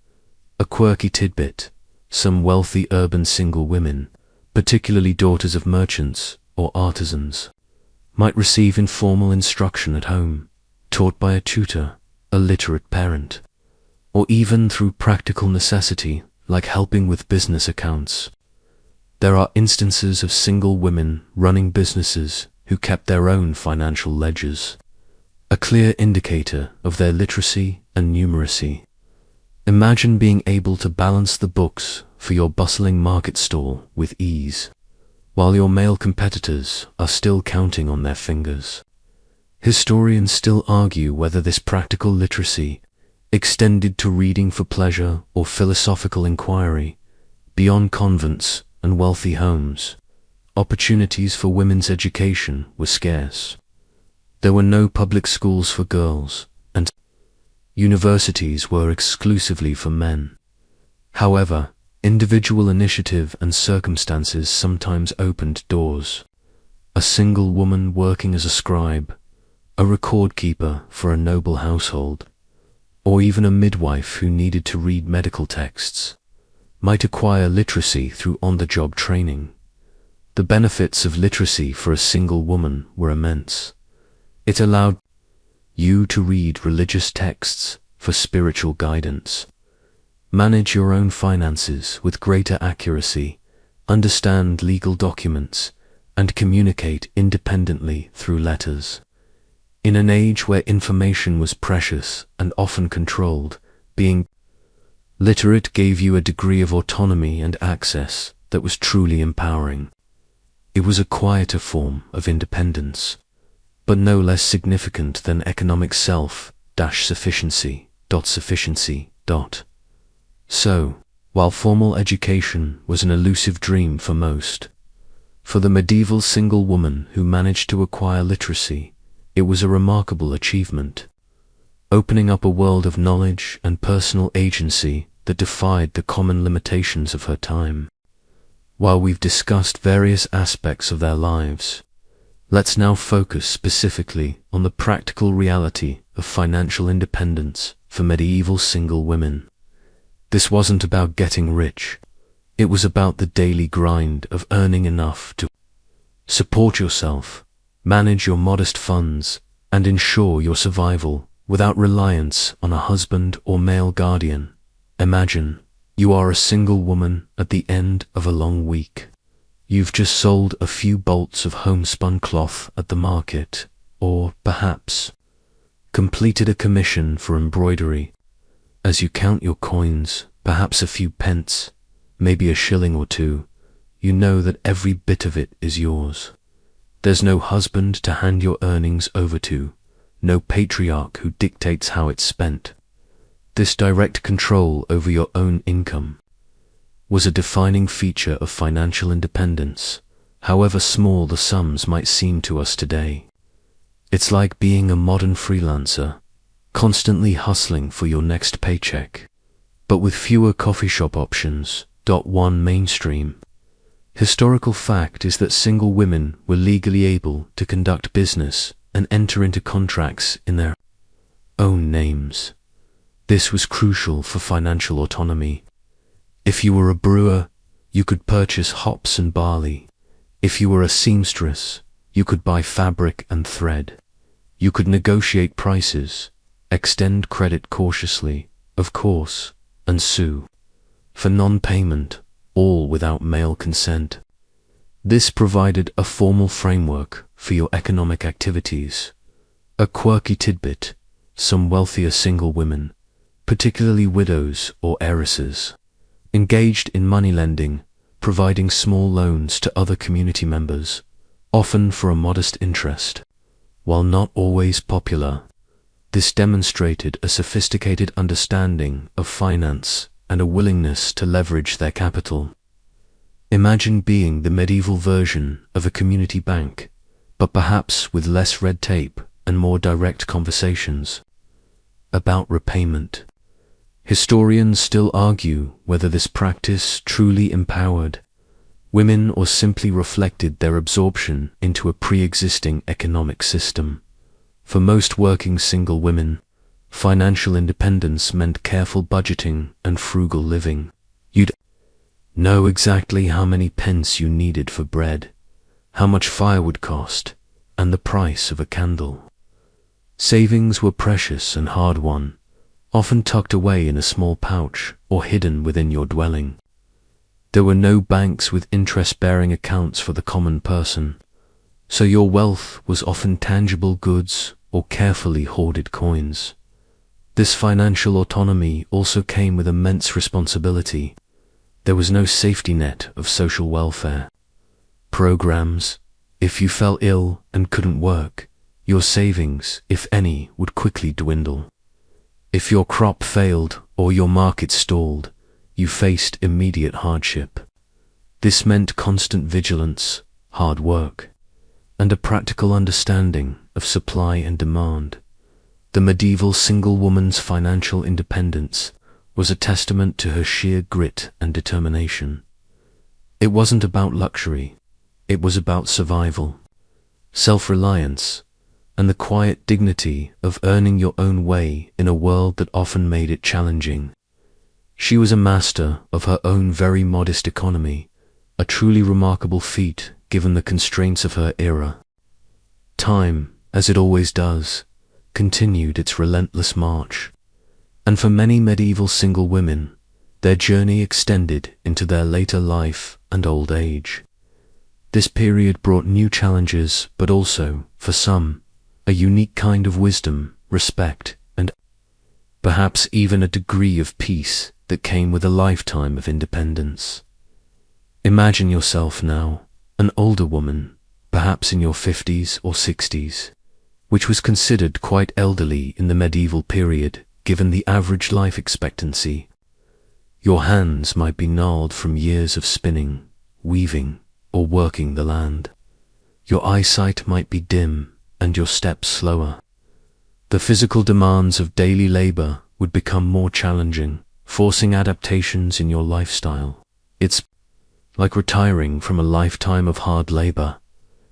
A quirky tidbit: some wealthy urban single women, particularly daughters of merchants or artisans, might receive informal instruction at home, taught by a tutor, a literate parent, or even through practical necessity like helping with business accounts. There are instances of single women running businesses who kept their own financial ledgers, a clear indicator of their literacy and numeracy. Imagine being able to balance the books for your bustling market stall with ease, while your male competitors are still counting on their fingers. Historians still argue whether this practical literacy extended to reading for pleasure or philosophical inquiry. Beyond convents and wealthy homes, opportunities for women's education were scarce. There were no public schools for girls, and universities were exclusively for men. However, individual initiative and circumstances sometimes opened doors. A single woman working as a scribe, a record keeper for a noble household, or even a midwife who needed to read medical texts, might acquire literacy through on-the-job training. The benefits of literacy for a single woman were immense. It allowed you to read religious texts for spiritual guidance, manage your own finances with greater accuracy, understand legal documents, and communicate independently through letters. In an age where information was precious and often controlled, being literate gave you a degree of autonomy and access that was truly empowering. It was a quieter form of independence, but no less significant than economic self-sufficiency. So, while formal education was an elusive dream for most, for the medieval single woman who managed to acquire literacy, it was a remarkable achievement, opening up a world of knowledge and personal agency that defied the common limitations of her time. While we've discussed various aspects of their lives, Let's now focus specifically on the practical reality of financial independence for medieval single women. This wasn't about getting rich. It was about the daily grind of earning enough to support yourself, manage your modest funds, and ensure your survival without reliance on a husband or male guardian. Imagine you are a single woman at the end of a long week. You've just sold a few bolts of homespun cloth at the market, or perhaps completed a commission for embroidery. As you count your coins, perhaps a few pence, maybe a shilling or two, you know that every bit of it is yours. There's no husband to hand your earnings over to, no patriarch who dictates how it's spent. This direct control over your own income was a defining feature of financial independence, however small the sums might seem to us today. It's like being a modern freelancer, constantly hustling for your next paycheck, but with fewer coffee shop options. One mainstream historical fact is that single women were legally able to conduct business and enter into contracts in their own names. This was crucial for financial autonomy. If you were a brewer, you could purchase hops and barley. If you were a seamstress, you could buy fabric and thread. You could negotiate prices, extend credit cautiously, of course, and sue for non-payment, all without male consent. This provided a formal framework for your economic activities. A quirky tidbit: some wealthier single women, particularly widows or heiresses, engaged in money lending, providing small loans to other community members, often for a modest interest. While not always popular, this demonstrated a sophisticated understanding of finance and a willingness to leverage their capital. Imagine being the medieval version of a community bank, but perhaps with less red tape and more direct conversations about repayment. Historians still argue whether this practice truly empowered women or simply reflected their absorption into a pre-existing economic system. For most working single women, financial independence meant careful budgeting and frugal living. You'd know exactly how many pence you needed for bread, how much firewood cost, and the price of a candle. Savings were precious and hard-won, often tucked away in a small pouch or hidden within your dwelling. There were no banks with interest-bearing accounts for the common person, so your wealth was often tangible goods or carefully hoarded coins. This financial autonomy also came with immense responsibility. There was no safety net of social welfare programs. If you fell ill and couldn't work, your savings, if any, would quickly dwindle. If your crop failed or your market stalled, you faced immediate hardship. This meant constant vigilance, hard work, and a practical understanding of supply and demand. The medieval single woman's financial independence was a testament to her sheer grit and determination. It wasn't about luxury, it was about survival, self-reliance, and the quiet dignity of earning your own way in a world that often made it challenging. She was a master of her own very modest economy, a truly remarkable feat given the constraints of her era. Time, as it always does, continued its relentless march, and for many medieval single women, their journey extended into their later life and old age. This period brought new challenges, but also, for some, a unique kind of wisdom, respect, and perhaps even a degree of peace that came with a lifetime of independence. Imagine yourself now, an older woman, perhaps in your 50s or 60s, which was considered quite elderly in the medieval period, given the average life expectancy. Your hands might be gnarled from years of spinning, weaving, or working the land. Your eyesight might be dim and your steps slower. The physical demands of daily labor would become more challenging, forcing adaptations in your lifestyle. It's like retiring from a lifetime of hard labor,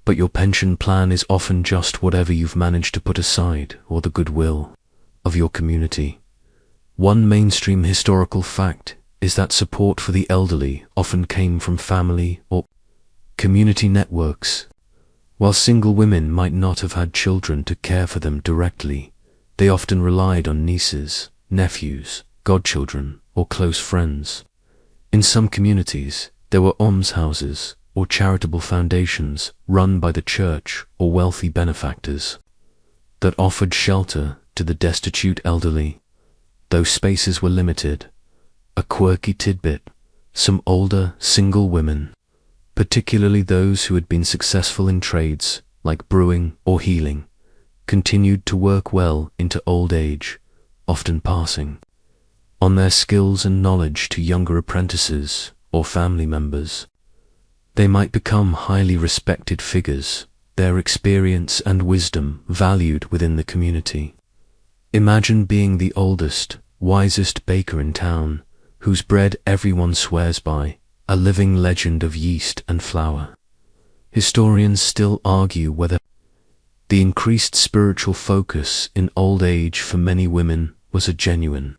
but your pension plan is often just whatever you've managed to put aside or the goodwill of your community. One mainstream historical fact is that support for the elderly often came from family or community networks. While single women might not have had children to care for them directly, they often relied on nieces, nephews, godchildren, or close friends. In some communities, there were almshouses or charitable foundations run by the church or wealthy benefactors that offered shelter to the destitute elderly. Though spaces were limited, a quirky tidbit: some older single women, particularly those who had been successful in trades like brewing or healing, continued to work well into old age, often passing on their skills and knowledge to younger apprentices or family members. They might become highly respected figures, their experience and wisdom valued within the community. Imagine being the oldest, wisest baker in town, whose bread everyone swears by, a living legend of yeast and flour. Historians still argue whether the increased spiritual focus in old age for many women was a genuine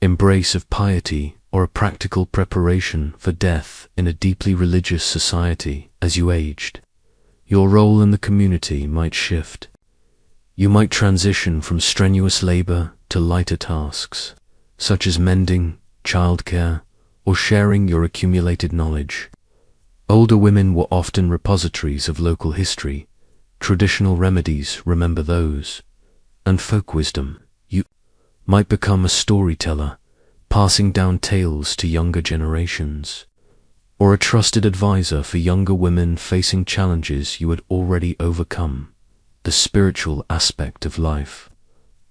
embrace of piety or a practical preparation for death in a deeply religious society. As you aged, your role in the community might shift. You might transition from strenuous labor to lighter tasks, such as mending, childcare, or sharing your accumulated knowledge. Older women were often repositories of local history, traditional remedies, remember those, and folk wisdom. You might become a storyteller, passing down tales to younger generations, or a trusted advisor for younger women facing challenges you had already overcome. The spiritual aspect of life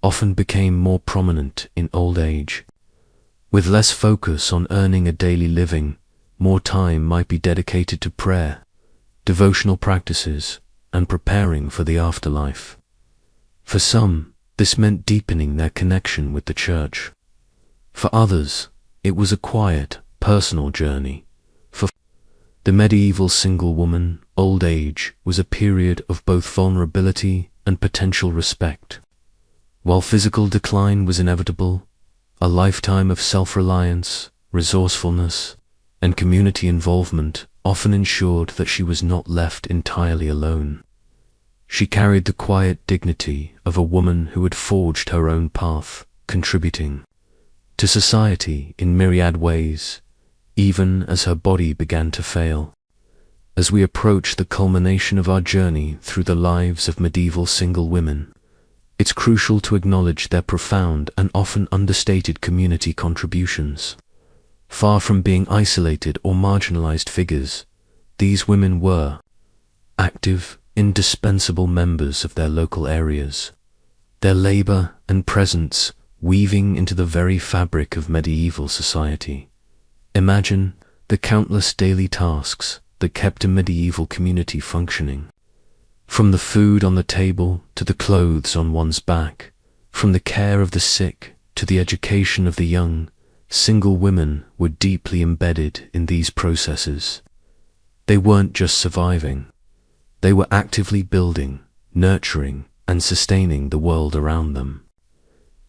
often became more prominent in old age. With less focus on earning a daily living, more time might be dedicated to prayer, devotional practices, and preparing for the afterlife. For some, this meant deepening their connection with the church. For others, it was a quiet, personal journey. For the medieval single woman, old age was a period of both vulnerability and potential respect. While physical decline was inevitable, a lifetime of self-reliance, resourcefulness, and community involvement often ensured that she was not left entirely alone. She carried the quiet dignity of a woman who had forged her own path, contributing to society in myriad ways, even as her body began to fail. As we approach the culmination of our journey through the lives of medieval single women, it's crucial to acknowledge their profound and often understated community contributions. Far from being isolated or marginalized figures, these women were active, indispensable members of their local areas, their labor and presence weaving into the very fabric of medieval society. Imagine the countless daily tasks that kept a medieval community functioning. From the food on the table to the clothes on one's back, from the care of the sick to the education of the young, single women were deeply embedded in these processes. They weren't just surviving. They were actively building, nurturing, and sustaining the world around them.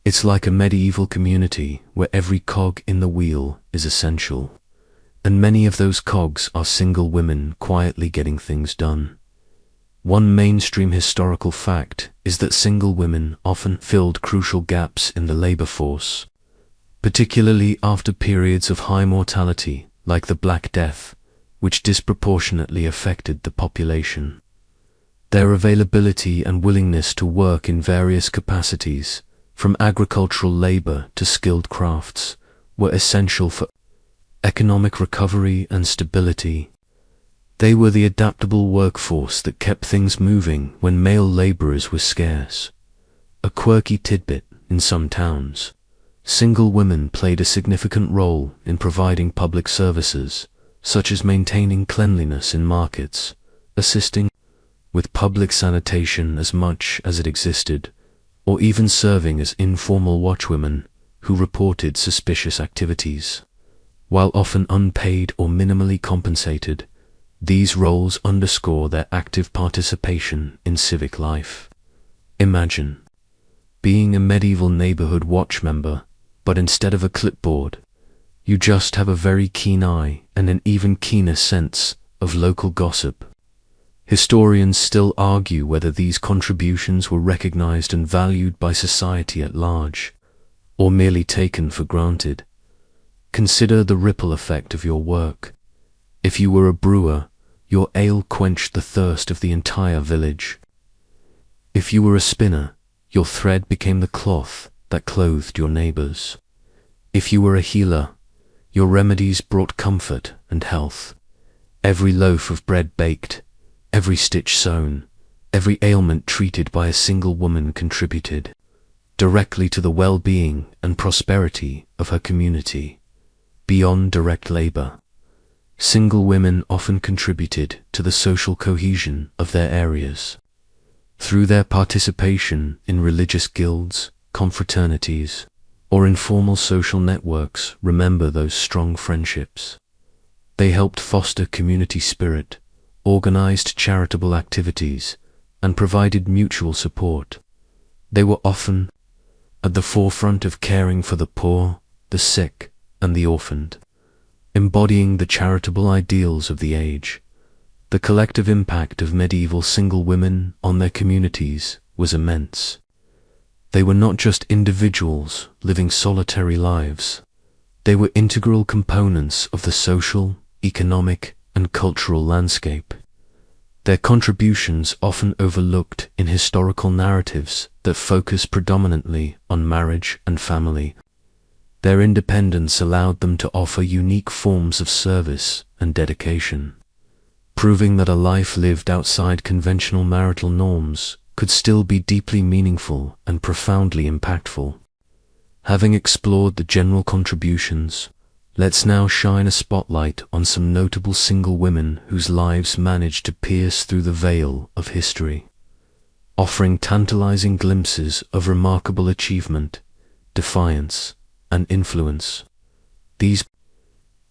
It's like a medieval community where every cog in the wheel is essential, and many of those cogs are single women quietly getting things done. One mainstream historical fact is that single women often filled crucial gaps in the labor force, particularly after periods of high mortality like the Black Death, which disproportionately affected the population. Their availability and willingness to work in various capacities, from agricultural labor to skilled crafts, were essential for economic recovery and stability. They were the adaptable workforce that kept things moving when male laborers were scarce. A quirky tidbit: in some towns, single women played a significant role in providing public services, such as maintaining cleanliness in markets, assisting with public sanitation as much as it existed, or even serving as informal watchwomen who reported suspicious activities. While often unpaid or minimally compensated, These roles underscore their active participation in civic life. Imagine being a medieval neighborhood watch member, but instead of a clipboard, you just have a very keen eye and an even keener sense of local gossip. Historians still argue whether these contributions were recognized and valued by society at large, or merely taken for granted. Consider the ripple effect of your work. If you were a brewer, your ale quenched the thirst of the entire village. If you were a spinner, your thread became the cloth that clothed your neighbors. If you were a healer, your remedies brought comfort and health. Every loaf of bread baked, every stitch sewn, every ailment treated by a single woman contributed directly to the well-being and prosperity of her community. Beyond direct labor, single women often contributed to the social cohesion of their areas. Through their participation in religious guilds, confraternities, or informal social networks, remember those strong friendships. They helped foster community spirit, organized charitable activities, and provided mutual support. They were often at the forefront of caring for the poor, the sick, and the orphaned, embodying the charitable ideals of the age. The collective impact of medieval single women on their communities was immense. They were not just individuals living solitary lives. They were integral components of the social, economic, and cultural landscape. Their contributions often overlooked in historical narratives that focus predominantly on marriage and family. Their independence allowed them to offer unique forms of service and dedication, proving that a life lived outside conventional marital norms could still be deeply meaningful and profoundly impactful. Having explored the general contributions, let's now shine a spotlight on some notable single women whose lives managed to pierce through the veil of history, offering tantalizing glimpses of remarkable achievement, defiance, and influence. These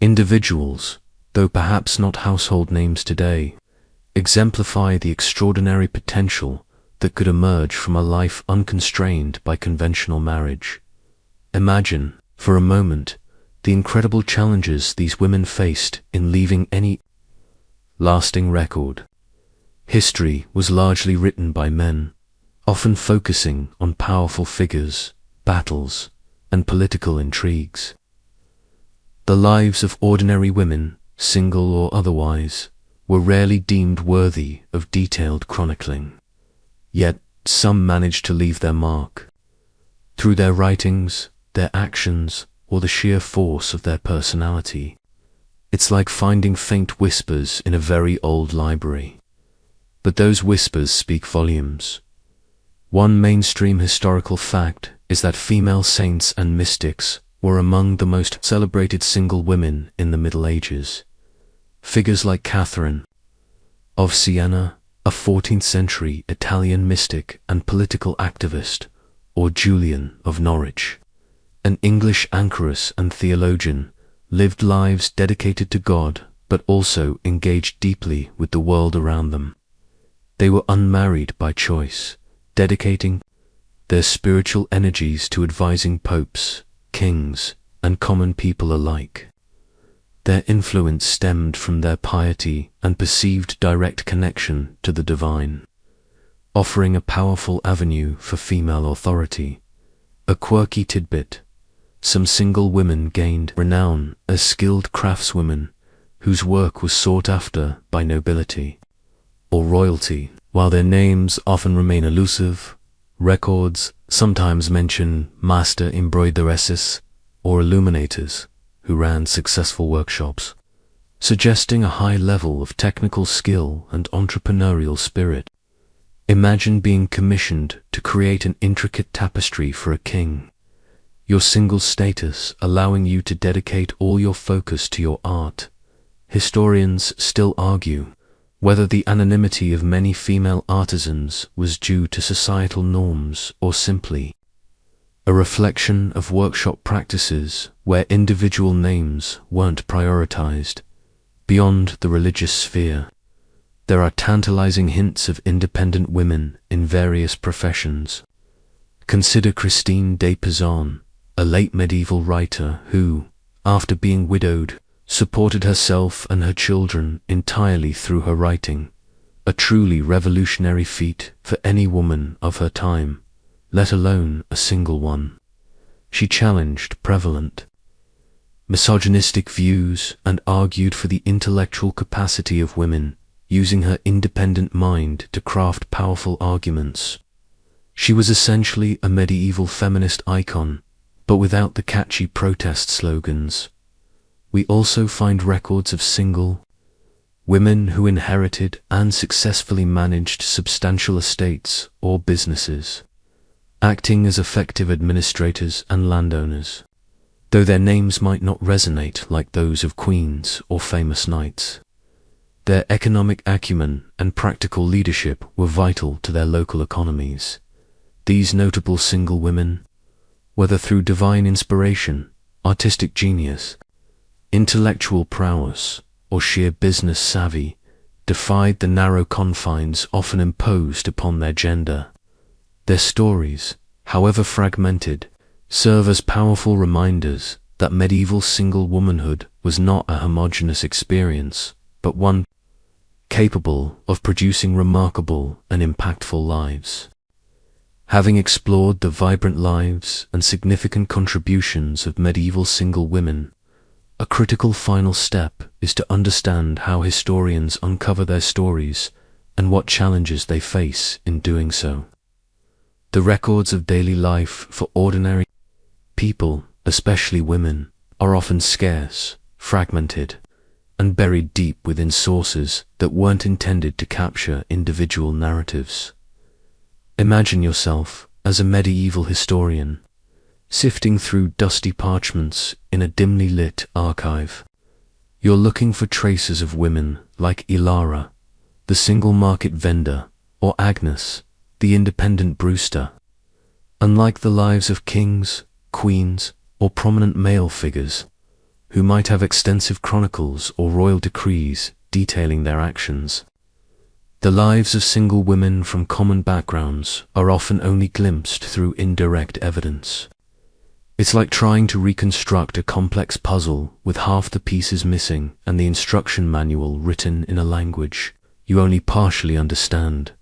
individuals, though perhaps not household names today, exemplify the extraordinary potential that could emerge from a life unconstrained by conventional marriage. Imagine, for a moment, the incredible challenges these women faced in leaving any lasting record. History was largely written by men, often focusing on powerful figures, battles, and political intrigues. The lives of ordinary women, single or otherwise, were rarely deemed worthy of detailed chronicling. Yet some managed to leave their mark. Through their writings, their actions, or the sheer force of their personality. It's like finding faint whispers in a very old library. But those whispers speak volumes. One mainstream historical fact is that female saints and mystics were among the most celebrated single women in the Middle Ages. Figures like Catherine of Siena, a 14th century Italian mystic and political activist, or Julian of Norwich, an English anchoress and theologian, lived lives dedicated to God, but also engaged deeply with the world around them. They were unmarried by choice, dedicating their spiritual energies to advising popes, kings, and common people alike. Their influence stemmed from their piety and perceived direct connection to the divine, offering a powerful avenue for female authority. A quirky tidbit: some single women gained renown as skilled craftswomen whose work was sought after by nobility or royalty. While their names often remain elusive, records sometimes mention master embroideresses or illuminators who ran successful workshops, suggesting a high level of technical skill and entrepreneurial spirit. Imagine being commissioned to create an intricate tapestry for a king, your single status allowing you to dedicate all your focus to your art. Historians still argue whether the anonymity of many female artisans was due to societal norms or simply a reflection of workshop practices where individual names weren't prioritized. Beyond the religious sphere, there are tantalizing hints of independent women in various professions. Consider Christine de Pizan, a late medieval writer who, after being widowed, supported herself and her children entirely through her writing, a truly revolutionary feat for any woman of her time, let alone a single one. She challenged prevalent misogynistic views and argued for the intellectual capacity of women, using her independent mind to craft powerful arguments. She was essentially a medieval feminist icon, but without the catchy protest slogans. We also find records of single women who inherited and successfully managed substantial estates or businesses, acting as effective administrators and landowners, though their names might not resonate like those of queens or famous knights. Their economic acumen and practical leadership were vital to their local economies. These notable single women, whether through divine inspiration, artistic genius, intellectual prowess, or sheer business savvy, defied the narrow confines often imposed upon their gender. Their stories, however fragmented, serve as powerful reminders that medieval single womanhood was not a homogeneous experience, but one capable of producing remarkable and impactful lives. Having explored the vibrant lives and significant contributions of medieval single women, a critical final step is to understand how historians uncover their stories and what challenges they face in doing so. The records of daily life for ordinary people, especially women, are often scarce, fragmented, and buried deep within sources that weren't intended to capture individual narratives. Imagine yourself as a medieval historian, sifting through dusty parchments in a dimly lit archive. You're looking for traces of women like Ilara, the single market vendor, or Agnes, the independent brewster. Unlike the lives of kings, queens, or prominent male figures, who might have extensive chronicles or royal decrees detailing their actions, the lives of single women from common backgrounds are often only glimpsed through indirect evidence. It's like trying to reconstruct a complex puzzle with half the pieces missing and the instruction manual written in a language you only partially understand.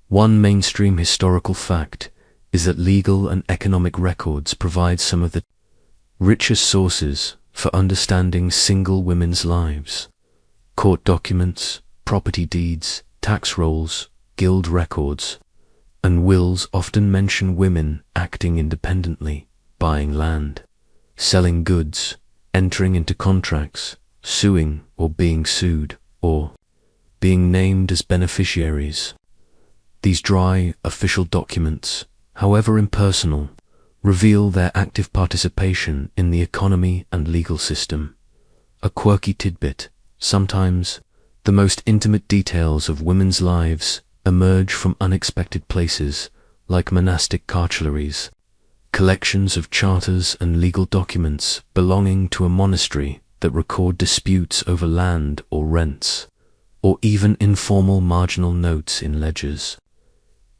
One mainstream historical fact is that legal and economic records provide some of the richest sources for understanding single women's lives. Court documents, property deeds, tax rolls, guild records, and wills often mention women acting independently, buying land, selling goods, entering into contracts, suing or being sued, or being named as beneficiaries. These dry, official documents, however impersonal, reveal their active participation in the economy and legal system. A quirky tidbit, sometimes the most intimate details of women's lives emerge from unexpected places like monastic cartularies, collections of charters and legal documents belonging to a monastery that record disputes over land or rents, or even informal marginal notes in ledgers.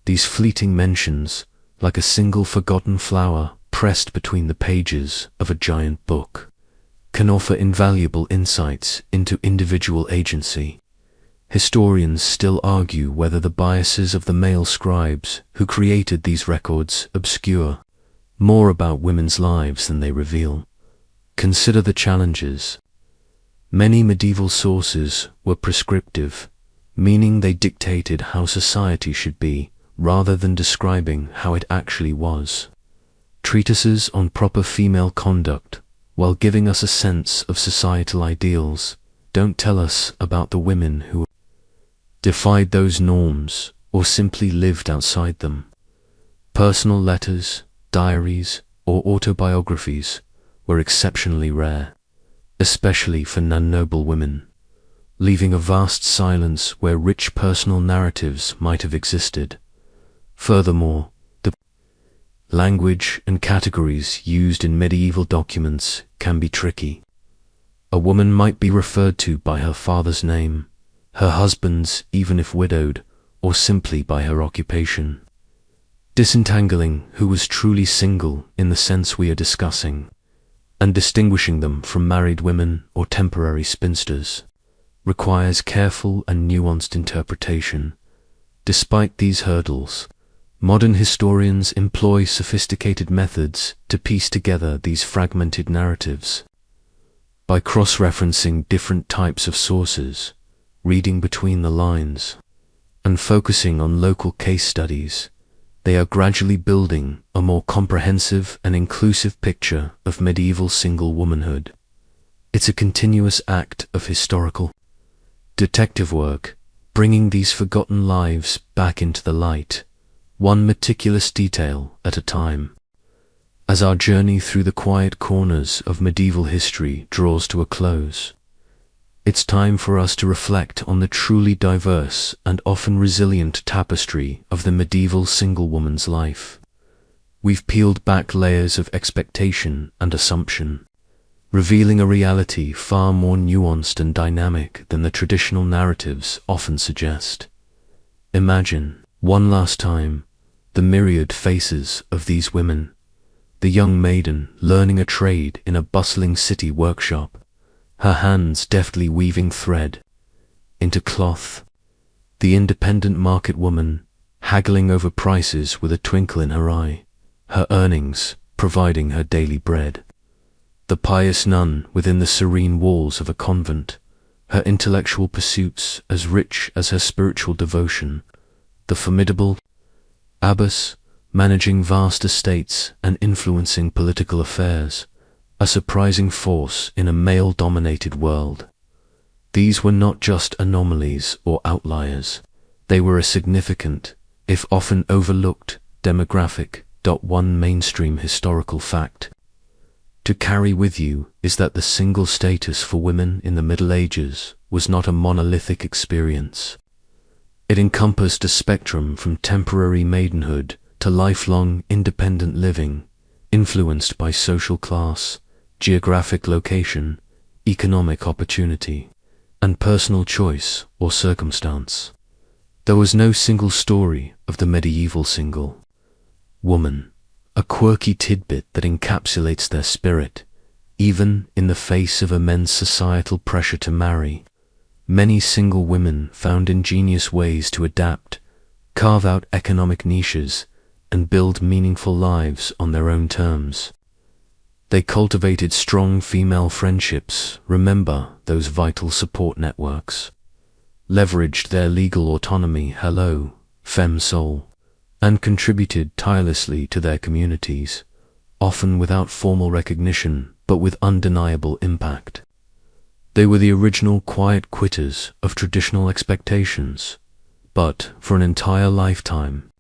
These fleeting mentions, like a single forgotten flower pressed between the pages of a giant book, can offer invaluable insights into individual agency. Historians still argue whether the biases of the male scribes who created these records obscure more about women's lives than they reveal. Consider the challenges. Many medieval sources were prescriptive, meaning they dictated how society should be, rather than describing how it actually was. Treatises on proper female conduct, while giving us a sense of societal ideals, don't tell us about the women who defied those norms or simply lived outside them. Personal letters, diaries, or autobiographies were exceptionally rare, especially for non-noble women, leaving a vast silence where rich personal narratives might have existed. Furthermore, the language and categories used in medieval documents can be tricky. A woman might be referred to by her father's name, her husband's even if widowed, or simply by her occupation. Disentangling who was truly single in the sense we are discussing, and distinguishing them from married women or temporary spinsters, requires careful and nuanced interpretation. Despite these hurdles, modern historians employ sophisticated methods to piece together these fragmented narratives. By cross-referencing different types of sources, reading between the lines, and focusing on local case studies, they are gradually building a more comprehensive and inclusive picture of medieval single womanhood. It's a continuous act of historical detective work, bringing these forgotten lives back into the light, one meticulous detail at a time. As our journey through the quiet corners of medieval history draws to a close, it's time for us to reflect on the truly diverse and often resilient tapestry of the medieval single woman's life. We've peeled back layers of expectation and assumption, revealing a reality far more nuanced and dynamic than the traditional narratives often suggest. Imagine, one last time, the myriad faces of these women: the young maiden learning a trade in a bustling city workshop, her hands deftly weaving thread into cloth; the independent market woman haggling over prices with a twinkle in her eye, her earnings providing her daily bread; the pious nun within the serene walls of a convent, her intellectual pursuits as rich as her spiritual devotion; the formidable abbess managing vast estates and influencing political affairs, a surprising force in a male-dominated world. These were not just anomalies or outliers, they were a significant, if often overlooked, demographic. One mainstream historical fact to carry with you is that the single status for women in the Middle Ages was not a monolithic experience. It encompassed a spectrum from temporary maidenhood to lifelong independent living, influenced by social class, geographic location, economic opportunity, and personal choice or circumstance. There was no single story of the medieval single woman, a quirky tidbit that encapsulates their spirit, even in the face of immense societal pressure to marry. Many single women found ingenious ways to adapt, carve out economic niches, and build meaningful lives on their own terms. They cultivated strong female friendships, remember those vital support networks, leveraged their legal autonomy, hello, femme soul, and contributed tirelessly to their communities, often without formal recognition but with undeniable impact. They were the original quiet quitters of traditional expectations, but for an entire lifetime,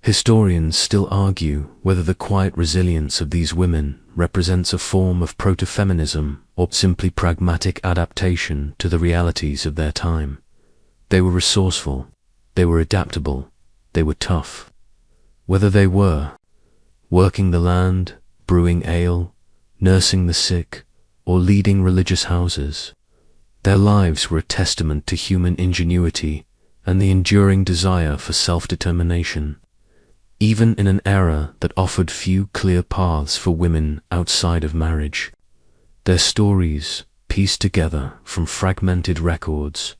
historians still argue whether the quiet resilience of these women represents a form of proto-feminism or simply pragmatic adaptation to the realities of their time. They were resourceful, they were adaptable, they were tough. Whether they were working the land, brewing ale, nursing the sick, or leading religious houses, their lives were a testament to human ingenuity and the enduring desire for self-determination. Even in an era that offered few clear paths for women outside of marriage, their stories, pieced together from fragmented records,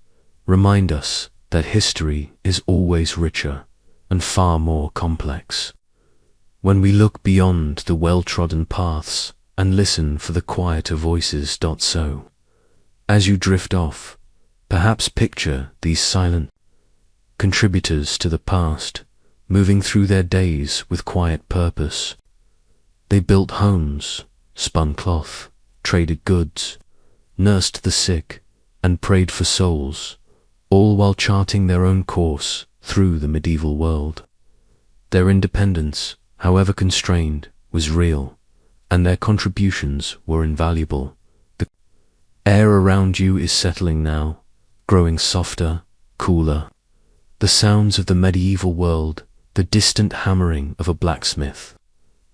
remind us that history is always richer and far more complex. When we look beyond the well-trodden paths and listen for the quieter voices. So, as you drift off, perhaps picture these silent contributors to the past, moving through their days with quiet purpose. They built homes, spun cloth, traded goods, nursed the sick, and prayed for souls, all while charting their own course through the medieval world. Their independence, however constrained, was real, and their contributions were invaluable. The air around you is settling now, growing softer, cooler. The sounds of the medieval world, the distant hammering of a blacksmith,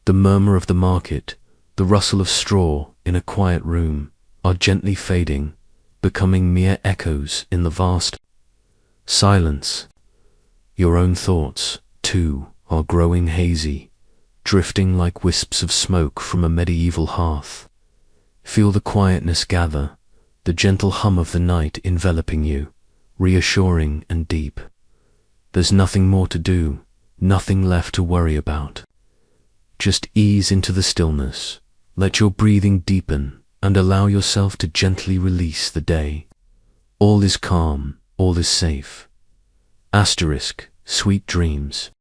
the murmur of the market, the rustle of straw in a quiet room, are gently fading, becoming mere echoes in the vast silence. Your own thoughts, too, are growing hazy, drifting like wisps of smoke from a medieval hearth. Feel the quietness gather, the gentle hum of the night enveloping you, reassuring and deep. There's nothing more to do, nothing left to worry about. Just ease into the stillness, let your breathing deepen, and allow yourself to gently release the day. All is calm, all is safe. Asterisk, sweet dreams.